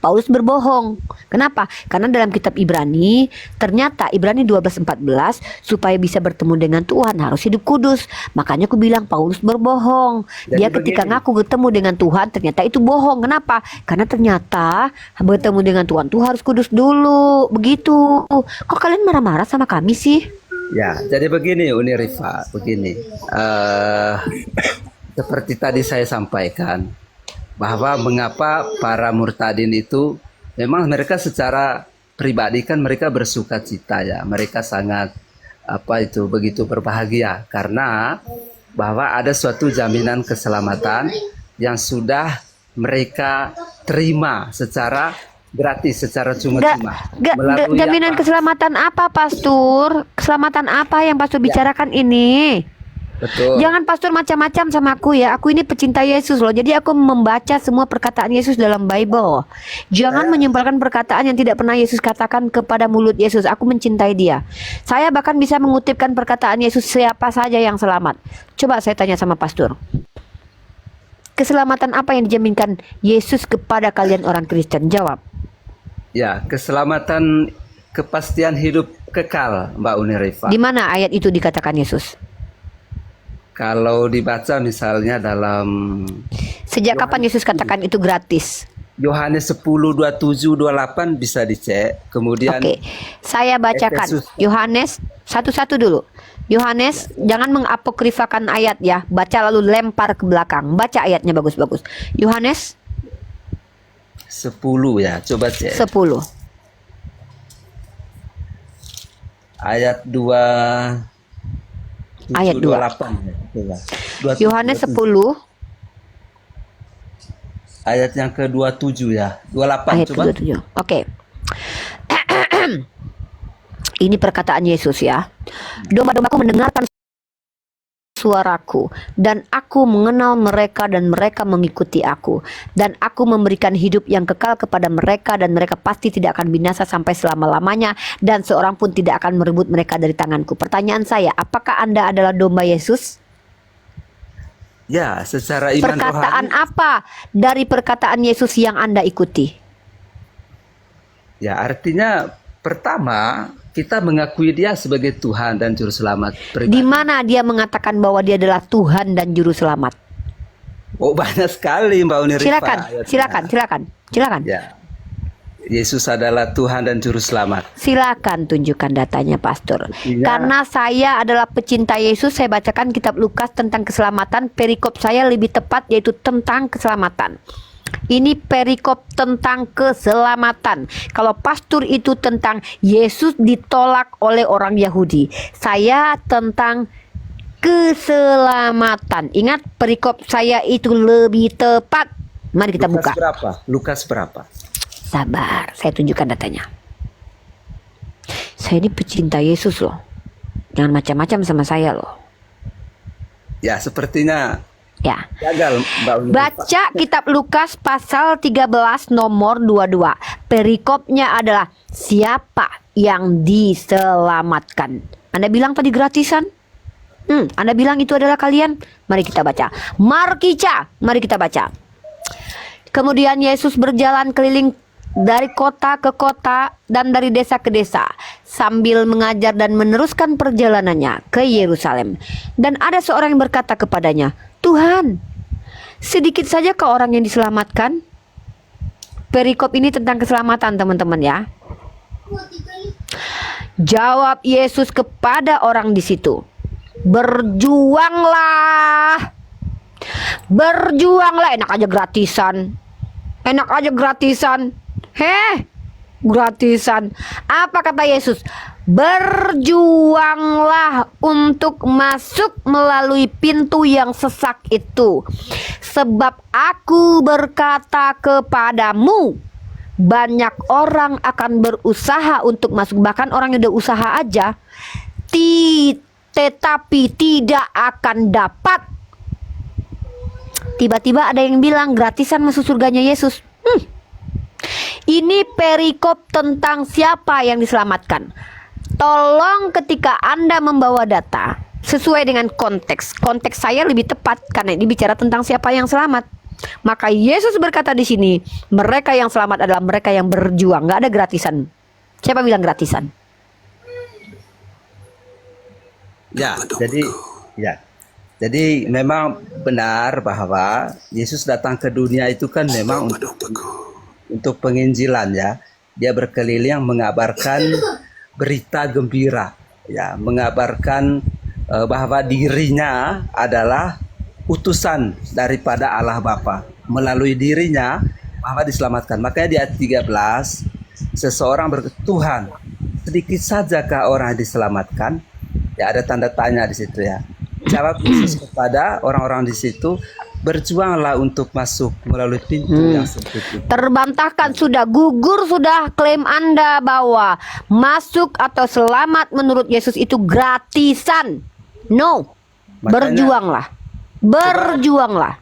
Paulus berbohong. Kenapa? Karena dalam kitab Ibrani, ternyata Ibrani 12:14, supaya bisa bertemu dengan Tuhan harus hidup kudus. Makanya aku bilang Paulus berbohong. Dia ketika ngaku bertemu dengan Tuhan, ternyata itu bohong. Kenapa? Karena ternyata bertemu dengan Tuhan tuh harus kudus dulu. Begitu. Kok kalian marah-marah sama kami sih? Ya, jadi begini Uni Rifa, begini. Seperti tadi saya sampaikan, bahwa mengapa para murtadin itu memang mereka secara pribadi kan mereka bersuka cita ya, mereka sangat begitu berbahagia karena bahwa ada suatu jaminan keselamatan yang sudah mereka terima secara gratis, secara cuma-cuma. Jaminan keselamatan apa, Pastor? Keselamatan apa yang Pastor bicarakan ini? Betul. Jangan Pastor macam-macam sama aku ya. Aku ini pecinta Yesus loh. Jadi aku membaca semua perkataan Yesus dalam Bible. Jangan menyimpulkan perkataan yang tidak pernah Yesus katakan kepada mulut Yesus. Aku mencintai dia. Saya bahkan bisa mengutipkan perkataan Yesus, siapa saja yang selamat. Coba saya tanya sama Pastor. Keselamatan apa yang dijaminkan Yesus kepada kalian orang Kristen? Jawab. Ya, keselamatan kepastian hidup kekal, Mbak Unirifa. Di mana ayat itu dikatakan Yesus? Kalau dibaca misalnya dalam sejak kapan Yesus katakan itu gratis? Yohanes 10:27-28 bisa dicek. Kemudian Oke, saya bacakan Yohanes satu-satu dulu. Yohanes, jangan mengapokrifakan ayat ya. Baca lalu lempar ke belakang. Baca ayatnya bagus-bagus. Yohanes 10 ya, coba cek. 10. Ayat 2 Ayat 2. 28 ya. Yohanes 10 ayat yang ke-27 ya. 28 ayat coba. ke-27. Oke. Ini perkataan Yesus ya. Domba-dombaku mendengarkan suaraku, dan aku mengenal mereka dan mereka mengikuti aku, dan aku memberikan hidup yang kekal kepada mereka, dan mereka pasti tidak akan binasa sampai selama-lamanya, dan seorang pun tidak akan merebut mereka dari tanganku. Pertanyaan saya, apakah Anda adalah domba Yesus? Ya, secara iman Perkataan rohani. apa dari perkataan Yesus yang Anda ikuti? Ya, artinya pertama kita mengakui dia sebagai Tuhan dan Juru Selamat pribadi. Di mana dia mengatakan bahwa dia adalah Tuhan dan Juru Selamat? Oh, banyak sekali Mbak Unirifa. Silakan. Ya. Yesus adalah Tuhan dan Juru Selamat. Silakan tunjukkan datanya, Pastor. Iya. Karena saya adalah pecinta Yesus, saya bacakan kitab Lukas tentang keselamatan. Perikop saya lebih tepat yaitu tentang keselamatan. Ini perikop tentang keselamatan. Kalau pastor itu tentang Yesus ditolak oleh orang Yahudi, saya tentang keselamatan. Ingat, perikop saya itu lebih tepat. Mari kita buka. Lukas berapa? Sabar, saya tunjukkan datanya. Saya ini pecinta Yesus loh. Jangan macam-macam sama saya loh. Ya, sepertinya Ya. gagal Mbak Uni. Baca kitab Lukas pasal 13 nomor 22. Perikopnya adalah siapa yang diselamatkan. Anda bilang tadi gratisan? Anda bilang itu adalah kalian? Mari kita baca. Markica, mari kita baca. Kemudian Yesus berjalan keliling dari kota ke kota dan dari desa ke desa sambil mengajar dan meneruskan perjalanannya ke Yerusalem. Dan ada seorang yang berkata kepadanya, "Tuhan, sedikit saja ke orang yang diselamatkan?" Perikop ini tentang keselamatan, teman-teman ya. Jawab Yesus kepada orang di situ, "Berjuanglah. Berjuanglah." Enak aja gratisan. Enak aja gratisan. Gratisan. Apa kata Yesus? Berjuanglah untuk masuk melalui pintu yang sesak itu. Sebab aku berkata kepadamu, banyak orang akan berusaha untuk masuk. Bahkan orang yang udah usaha aja, tetapi tidak akan dapat. Tiba-tiba ada yang bilang gratisan masuk surganya Yesus. Ini perikop tentang siapa yang diselamatkan. Tolong ketika Anda membawa data sesuai dengan konteks. Konteks saya lebih tepat karena ini bicara tentang siapa yang selamat. Maka Yesus berkata di sini, mereka yang selamat adalah mereka yang berjuang. Gak ada gratisan. Siapa bilang gratisan? Jadi memang benar bahwa Yesus datang ke dunia itu kan memang untuk penginjilan ya. Dia berkeliling mengabarkan berita gembira ya, mengabarkan bahwa dirinya adalah utusan daripada Allah Bapa. Melalui dirinya bahwa diselamatkan. Makanya di ayat 13 seseorang berkata, "Tuhan, sedikit sajakah orang yang diselamatkan?" Ya, ada tanda tanya di situ ya. Jawab Yesus kepada orang-orang di situ, "Berjuanglah untuk masuk melalui pintu yang sempit itu." Terbantahkan sudah, gugur sudah klaim Anda bahwa masuk atau selamat menurut Yesus itu gratisan. No. Makanya, berjuanglah. Berjuanglah.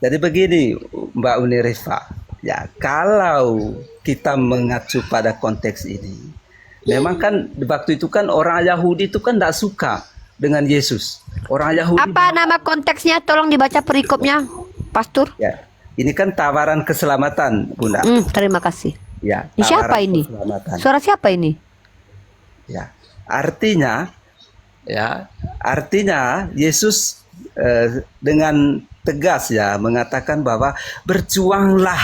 Jadi begini Mbak Uni Rifa, ya kalau kita mengacu pada konteks ini, memang kan di waktu itu kan orang Yahudi itu kan tidak suka dengan Yesus. Orang Yahudi. Apa nama konteksnya? Tolong dibaca perikopnya, Pastor. Ya, ini kan tawaran keselamatan, Bunda. Terima kasih. Ya. Ini siapa ini? Suara siapa ini? Ya, artinya Yesus dengan tegas ya mengatakan bahwa berjuanglah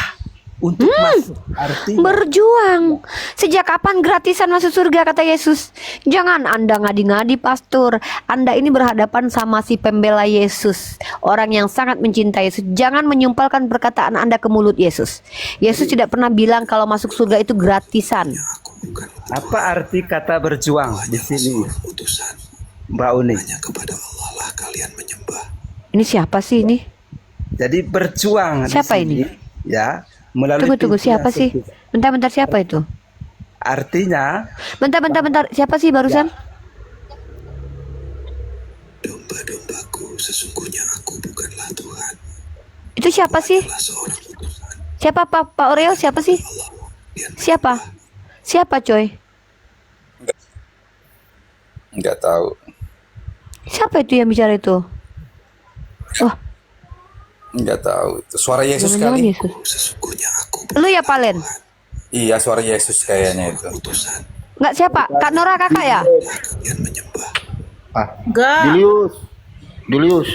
untuk masuk. Artinya Berjuang. Sejak kapan gratisan masuk surga, kata Yesus? Jangan Anda ngadi-ngadi, Pastor. Anda ini berhadapan sama si pembela Yesus, orang yang sangat mencintai Yesus. Jangan menyumpalkan perkataan Anda ke mulut Yesus. Yesus tidak pernah bilang kalau masuk surga itu gratisan. apa arti kata berjuang di sini, Mbak Uni? Ini siapa sih ini? Jadi berjuang Siapa di sini, ini? ya, melalui Tunggu, pintu siapa yang sih? sempit. Bentar, siapa itu? Artinya Bentar, siapa sih barusan? Domba-dombaku, sesungguhnya aku bukanlah Tuhan. Itu siapa sih? Siapa Pak Oreo? Siapa sih? Siapa? Siapa coy? Enggak tahu. Siapa itu yang bicara itu? Oh, Enggak tahu. Itu suara Yesus jangan-jangan kali. Yesus. Sesungguhnya aku Lu ya Palen? Iya, suara Yesus kayaknya itu. Nggak siapa? Kak Nora kakak ya? Julius.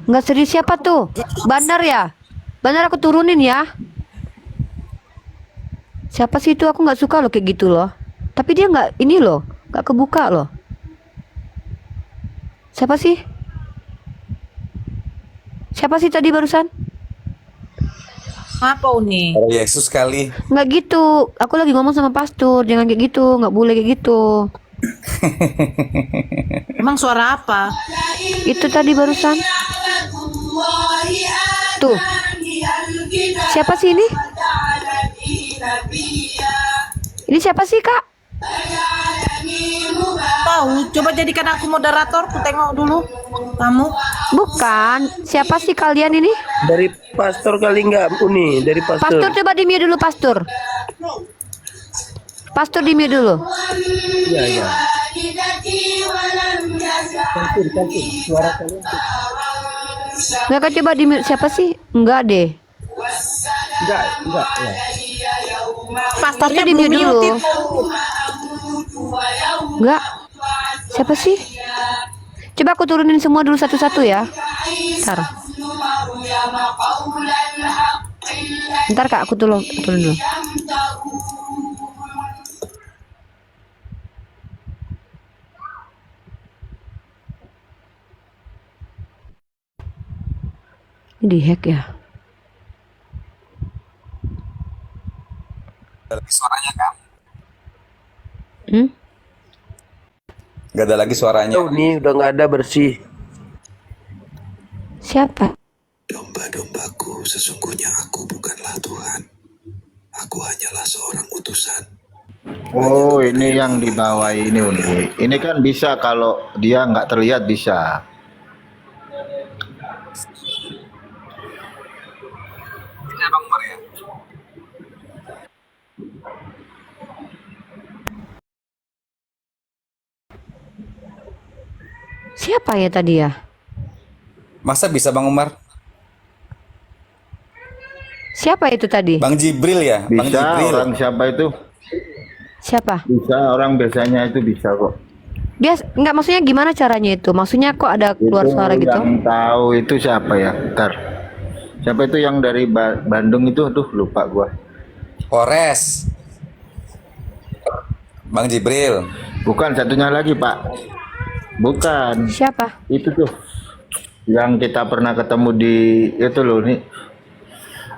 Nggak serius siapa tuh? Bandar ya? Bandar aku turunin ya. Siapa sih itu? Aku nggak suka loh kayak gitu loh. Tapi dia nggak ini loh, nggak kebuka loh. Siapa sih? Siapa sih tadi barusan? Apa Uni? Suara Yesus kali. Nggak gitu. Aku lagi ngomong sama pastor. Jangan kayak gitu. Nggak boleh kayak gitu. Emang suara apa? Itu tadi barusan. Tuh. Siapa sih ini? Ini siapa sih, Kak? Tahu, coba jadikan aku moderator, ku tengok dulu. Kamu? Bukan. Siapa sih kalian ini? Dari pastor kali nggak Uni? Dari Pastor, coba di mute dulu, Pastor. Pastor di mute dulu. Iya, iya. Nggak, Kak, coba di mute. Siapa sih? Enggak deh. Enggak ya. Pastornya Itu di belum mute dulu. muted. Enggak. Siapa sih? Coba aku turunin semua dulu satu-satu ya. Ntar. Ntar Kak, aku turun dulu. Ini di-hack ya? Suaranya kan? Hmm? Gak ada lagi suaranya. Uni udah nggak ada bersih. Siapa? Domba-dombaku, sesungguhnya aku bukanlah Tuhan. Aku hanyalah seorang utusan. Oh, ini yang di bawah ini Uni. Ini kan bisa kalau dia nggak terlihat bisa. Bang Umar ya? Siapa ya tadi ya? Masa bisa Bang Umar? Siapa itu tadi? Bang Jibril ya? Bang Bisa Jibril. orang siapa itu? Siapa? Bisa orang biasanya itu bisa kok. Nggak, maksudnya gimana caranya itu? Maksudnya kok ada keluar Itu suara gitu? yang tahu itu siapa ya? Ntar. Siapa itu yang dari Bandung itu? Tuh lupa gua. Kores. Bang Jibril. Bukan, satunya lagi Pak. Bukan. Siapa? Itu tuh yang kita pernah ketemu di itu loh nih.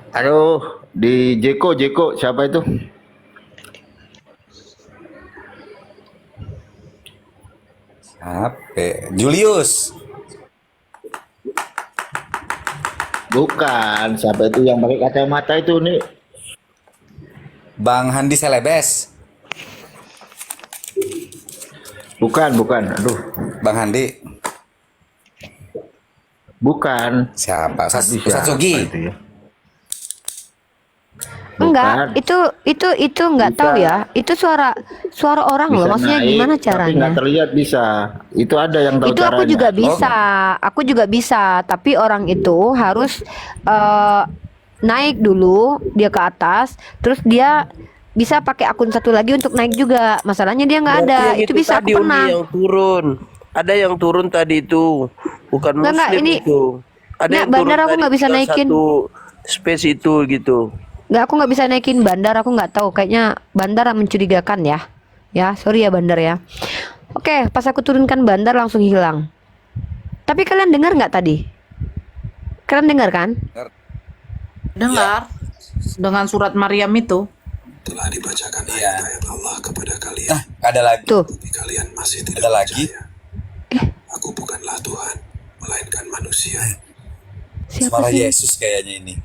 Aduh, di Jeko siapa itu? Apa? Julius. Bukan, siapa itu yang pakai kacamata itu nih? Bang Handi Selebes. Bukan. Aduh, Bang Handi. bukan. Siapa? Siapa Satsugi. itu ya? Enggak, itu enggak Bisa. tahu ya. Itu suara orang loh. Bisa Maksudnya naik, gimana tapi caranya? nggak terlihat bisa. Itu ada yang tahu Itu aku caranya. juga bisa. Aku juga bisa, tapi orang itu harus naik dulu dia ke atas, terus dia bisa pakai akun satu lagi untuk naik juga. Masalahnya dia nggak ada. Berarti yang Itu bisa tadi aku Uni pernah. yang turun. Ada yang turun tadi itu. Bukan Enggak, muslim ini- itu. Ada Nggak, yang turun bandar aku tadi nggak bisa tinggal naikin. satu space itu gitu. Nggak, aku nggak bisa naikin bandar. Aku nggak tahu. Kayaknya bandar mencurigakan ya. Ya, sorry ya bandar ya. Oke, pas aku turunkan bandar langsung hilang. Tapi kalian dengar nggak tadi? Kalian dengar kan? Dengar? Dengan surat Maryam itu. Telah dibacakan Iya. ayat Allah kepada kalian. Nah, ada lagi. Tuh. Tapi kalian masih tidak Ada lagi. percaya. Aku bukanlah Tuhan, melainkan manusia. Siapa Suara sih? Yesus kayaknya ini.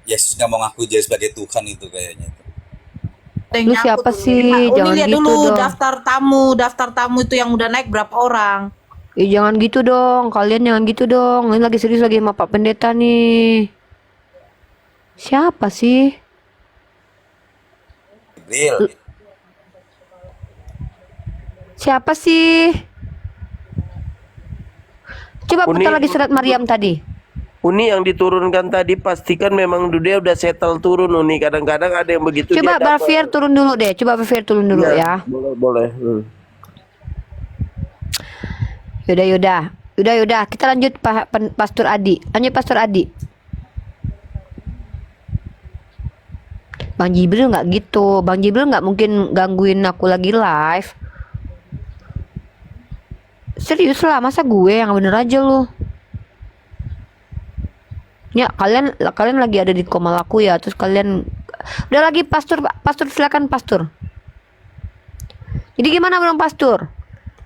Yesus nggak mau ngaku dia sebagai Tuhan itu kayaknya. Lu siapa sih? Uni Jangan lihat gitu dulu dong. daftar tamu itu yang udah naik berapa orang. Jangan gitu dong. Kalian jangan gitu dong. Ini lagi serius lagi sama Pak Pendeta nih. Siapa sih? Jibril. Siapa sih? Coba Uni- putar lagi surat Maryam tadi. Uni yang diturunkan tadi pastikan memang dia udah settle turun Uni. Kadang-kadang ada yang begitu Coba dia dapat. Barfier turun dulu deh. Coba Barfier turun dulu Iya, ya. Boleh. Yaudah. Kita lanjut Pastor Adi. Bang Jibril nggak gitu. Bang Jibril nggak mungkin gangguin aku lagi live. Serius lah, masa gue yang bener aja lu. Ya kalian lagi ada di komal aku ya, terus kalian udah lagi pastor silakan pastor. Jadi gimana belum pastor?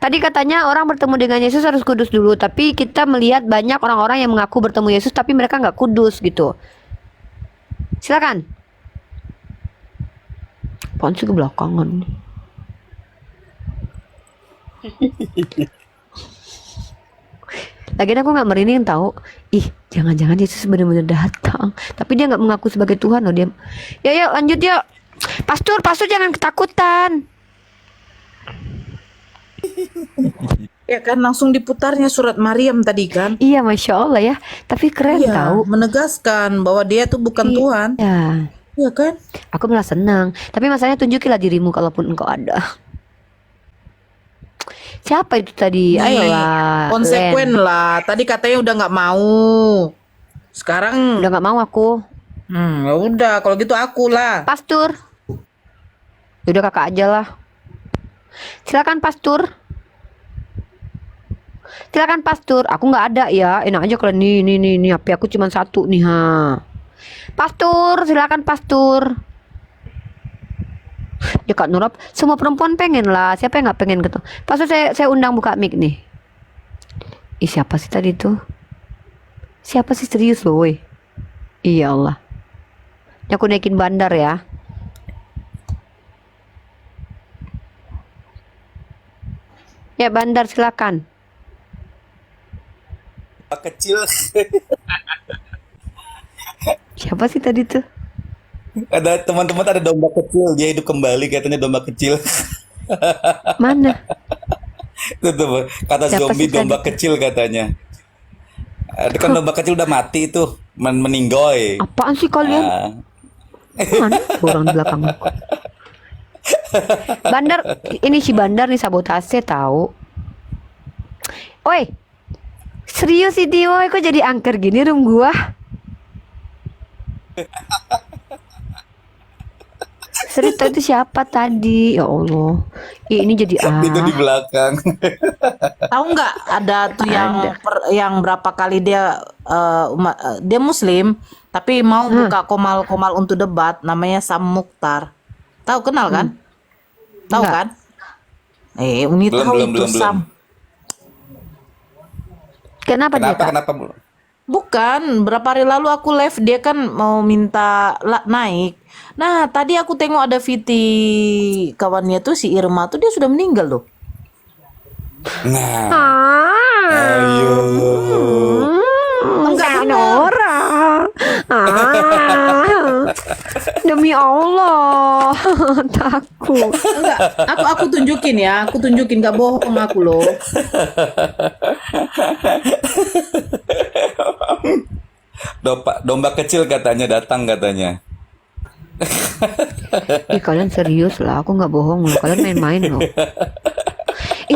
Tadi katanya orang bertemu dengan Yesus harus kudus dulu, tapi kita melihat banyak orang-orang yang mengaku bertemu Yesus tapi mereka nggak kudus gitu. Silakan. Apaan sih ke belakangan? Lagian aku nggak merinding tahu. Ih, jangan-jangan Yesus benar-benar datang, tapi dia nggak mengaku sebagai Tuhan loh dia. Ya lanjut yuk. Pastor jangan ketakutan. Ya kan langsung diputarnya surat Maryam tadi kan. Iya, Masya Allah ya. Tapi keren tahu. Menegaskan bahwa dia tuh bukan Tuhan. Iya. Iya kan? Aku malah senang. Tapi masalahnya tunjukilah dirimu kalaupun engkau ada. Siapa itu tadi? Ayolah. Konsekuen lah. Tadi katanya udah nggak mau. Sekarang udah nggak mau aku. Ya udah. Kalau gitu aku lah. Pastor. Udah kakak aja lah. Silakan pastor. Silakan pastor. Aku nggak ada ya. Enak aja kalau nih HP aku cuma satu nih ha. Pastor, silakan pastor. Ya Kak Nurab, semua perempuan pengen lah. Siapa yang nggak pengen gitu? Pastor saya undang buka mic nih. Ih, siapa sih tadi tuh? Siapa sih serius loh, woi? Iya Allah. Ini aku naikin bandar ya. Ya bandar silakan. Kecil. Siapa sih tadi tuh? Ada teman-teman ada domba kecil, dia hidup kembali katanya domba kecil. Mana? Itu tuh kata Siapa zombie sih domba tadi? kecil katanya. Ada kan domba kecil udah mati itu, meninggoy. Apaan sih kalian? Nah, Mana tuh orang di belakang aku? Bandar, ini si Bandar nih sabotase tahu. Oi, serius ini woi, kok jadi angker gini room gua? Serius itu siapa tadi? Ya Allah, ini jadi itu di belakang. Tahu nggak ada tuh yang berapa kali dia dia Muslim tapi mau buka komal untuk debat, namanya Sam Mukhtar. Tahu kenal kan? Tahu kan? Uni tahu itu Sam. Kenapa dia Kak? Kenapa? Bukan, berapa hari lalu aku live dia kan mau minta naik. Nah, tadi aku tengok ada VT kawannya tuh si Irma tuh dia sudah meninggal loh. Nah, ayo. Enggak ada orang. Demi Allah, takut. Enggak, aku tunjukin ya, aku tunjukin, nggak bohong aku loh. Domba kecil katanya datang katanya. Ih, kalian serius lah, aku nggak bohong loh, kalian main-main loh.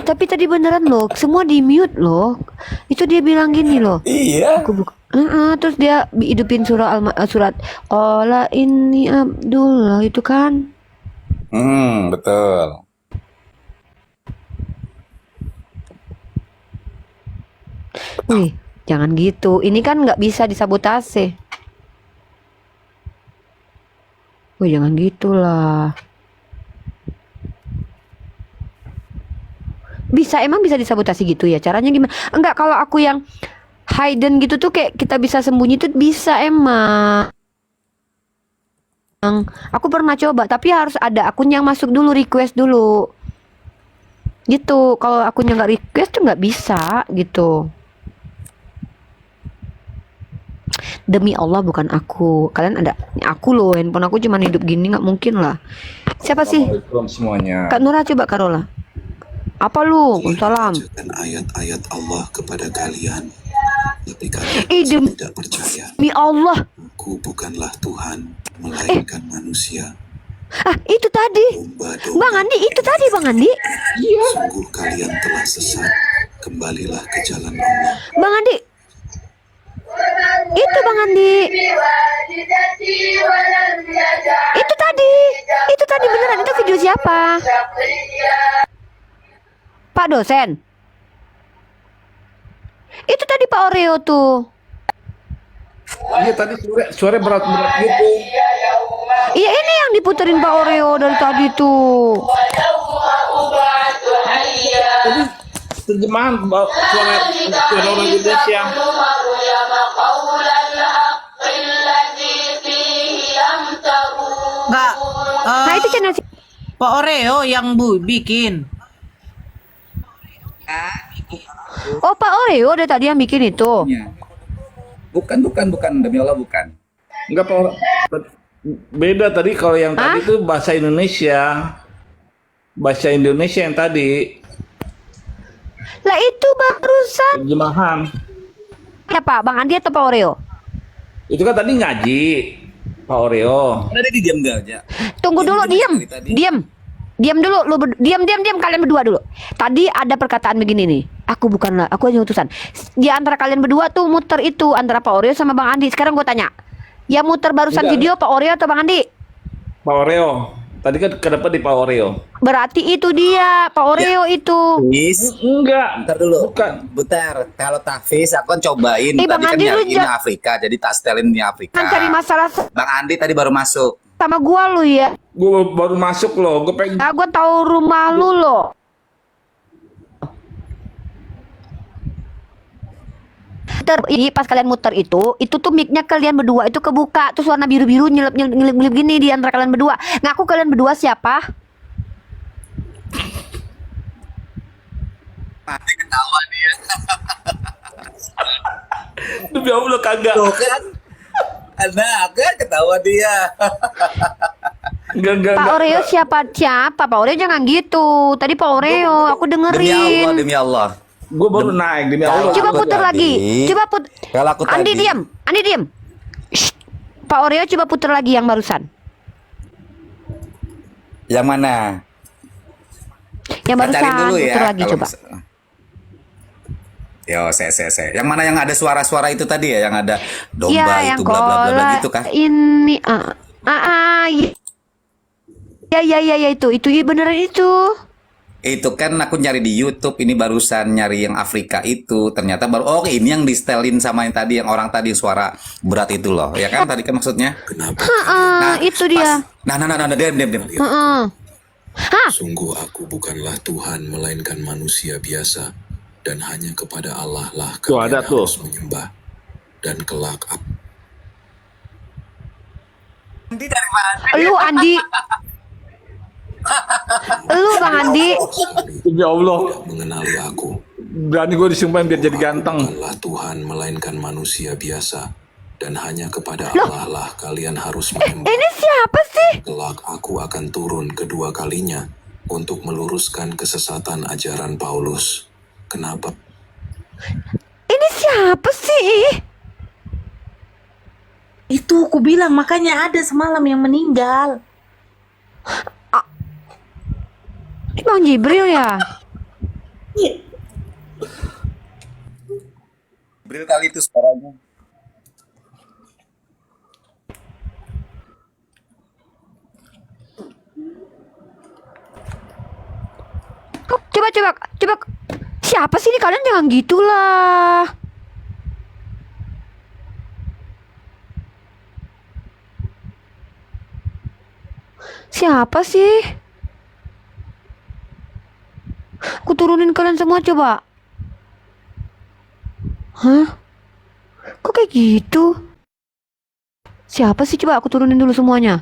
Tapi tadi beneran loh, semua di mute loh. Itu dia bilang gini loh. Iya. Aku terus dia hidupin surat Qala inni Abdullah itu kan. Betul. Wih, jangan gitu. Ini kan nggak bisa disabotase. Wih, jangan gitulah. Emang bisa disabotasi gitu ya? Caranya gimana? Enggak, kalau aku yang hidden gitu tuh kayak kita bisa sembunyi tuh bisa emang. Aku pernah coba, tapi harus ada akun yang masuk dulu, request dulu. Gitu. Kalau akunnya nggak request tuh nggak bisa gitu. Demi Allah bukan aku. Kalian ada aku loh, handphone aku cuma hidup gini, nggak mungkin lah. Siapa sih? Assalamualaikum semuanya. Kak Nura, coba Karola. Apa lu? Salam. Ayat-ayat Allah kepada kalian, tapi kalian tidak percaya. Demi Allah. Aku bukanlah Tuhan, melainkan manusia. Itu tadi. Bang Andi, itu tadi Bang Andi. Iya. Sungguh kalian telah sesat. Kembalilah ke jalan Allah. Bang Andi. Itu Bang Andi. Itu tadi. Itu tadi beneran, itu video siapa? Pak dosen. Itu tadi Pak Oreo tuh. Iya tadi suara berat-berat gitu. Iya ini yang diputerin Pak Oreo dari tadi tuh. Tadi terjemahan suara orang Indonesia. Enggak. Nah itu channel Pak Oreo yang bikin. Oh Pak Oreo dari tadi yang bikin itu. Iya. Bukan, demi Allah bukan. Enggak Pak. Beda tadi kalau yang tadi itu bahasa Indonesia. Bahasa Indonesia yang tadi. Lah itu barusan. Terjemahan. Ya Pak, Bang Andi atau Pak Oreo? Itu kan tadi ngaji. Pak Oreo. Ada di diam gak aja? Tunggu dulu, diam dulu, diam kalian berdua dulu. Tadi ada perkataan begini nih. Aku hanya utusan. Di antara kalian berdua tuh muter itu antara Pak Oreo sama Bang Andi. Sekarang gue tanya, yang muter barusan video Pak Oreo atau Bang Andi? Pak Oreo. Tadi kan kenapa di Pak Oreo? Berarti itu dia, Pak Oreo itu. Enggak. Bentar dulu. Bukan. Bentar. Kalau tahfiz aku kan cobain. Bang Tadi kan Andi lu nyariin Afrika, jadi tak setelin di Afrika. Kan cari masalah Bang Andi tadi baru masuk. sama gua lu ya. Gue baru masuk loh. Gue pengen. Nah, gua tahu rumah lu loh. Ini pas kalian muter itu tuh mic-nya kalian berdua itu kebuka, terus warna biru-biru nyelip gini di antara kalian berdua. Ngaku kalian berdua siapa? Mati ketawa dia. Demi Allah kagak. Tuh kan. Nah, kan ketawa dia. Enggak. Pak Oreo siapa? Pak Oreo jangan gitu. Tadi Pak Oreo aku dengerin. Demi Allah. Gue baru naik demi Allah. Coba putar lagi. Coba Kalau aku Andi tadi. diam. Shh. Pak Oreo coba putar lagi yang barusan. Yang mana? Yang Kita cari barusan dulu ya. putar lagi kalau coba. Yo, saya. Yang mana yang ada suara-suara itu tadi ya, yang ada domba Iya, itu bla bla bla gitu kah? Ini ya itu iya beneran itu. Itu kan aku nyari di YouTube, ini barusan nyari yang Afrika itu, ternyata baru ini yang di setelin sama yang tadi, yang orang tadi suara berat itu loh, ya kan tadi kan maksudnya? Itu dia. Diam. Sungguh aku bukanlah Tuhan melainkan manusia biasa, dan hanya kepada Allah lah kalian harus menyembah, dan kelak Lu Andi. Lu Bang Andi. Demi Allah. mengenali aku. Berani gue disumpahin biar jadi ganteng. Bukanlah Tuhan melainkan manusia biasa, dan hanya kepada Allah lah kalian harus menyembah. Ini siapa sih? Kelak aku akan turun kedua kalinya untuk meluruskan kesesatan ajaran Paulus. Kenapa? Ini siapa sih? Itu aku bilang, makanya ada semalam yang meninggal. Ini Bang Jibril ya? Jibril kali itu suaranya. Coba. Siapa sih ini kalian, jangan gitulah. Siapa sih? Aku turunin kalian semua coba. Hah? Kok kayak gitu? Siapa sih, coba aku turunin dulu semuanya.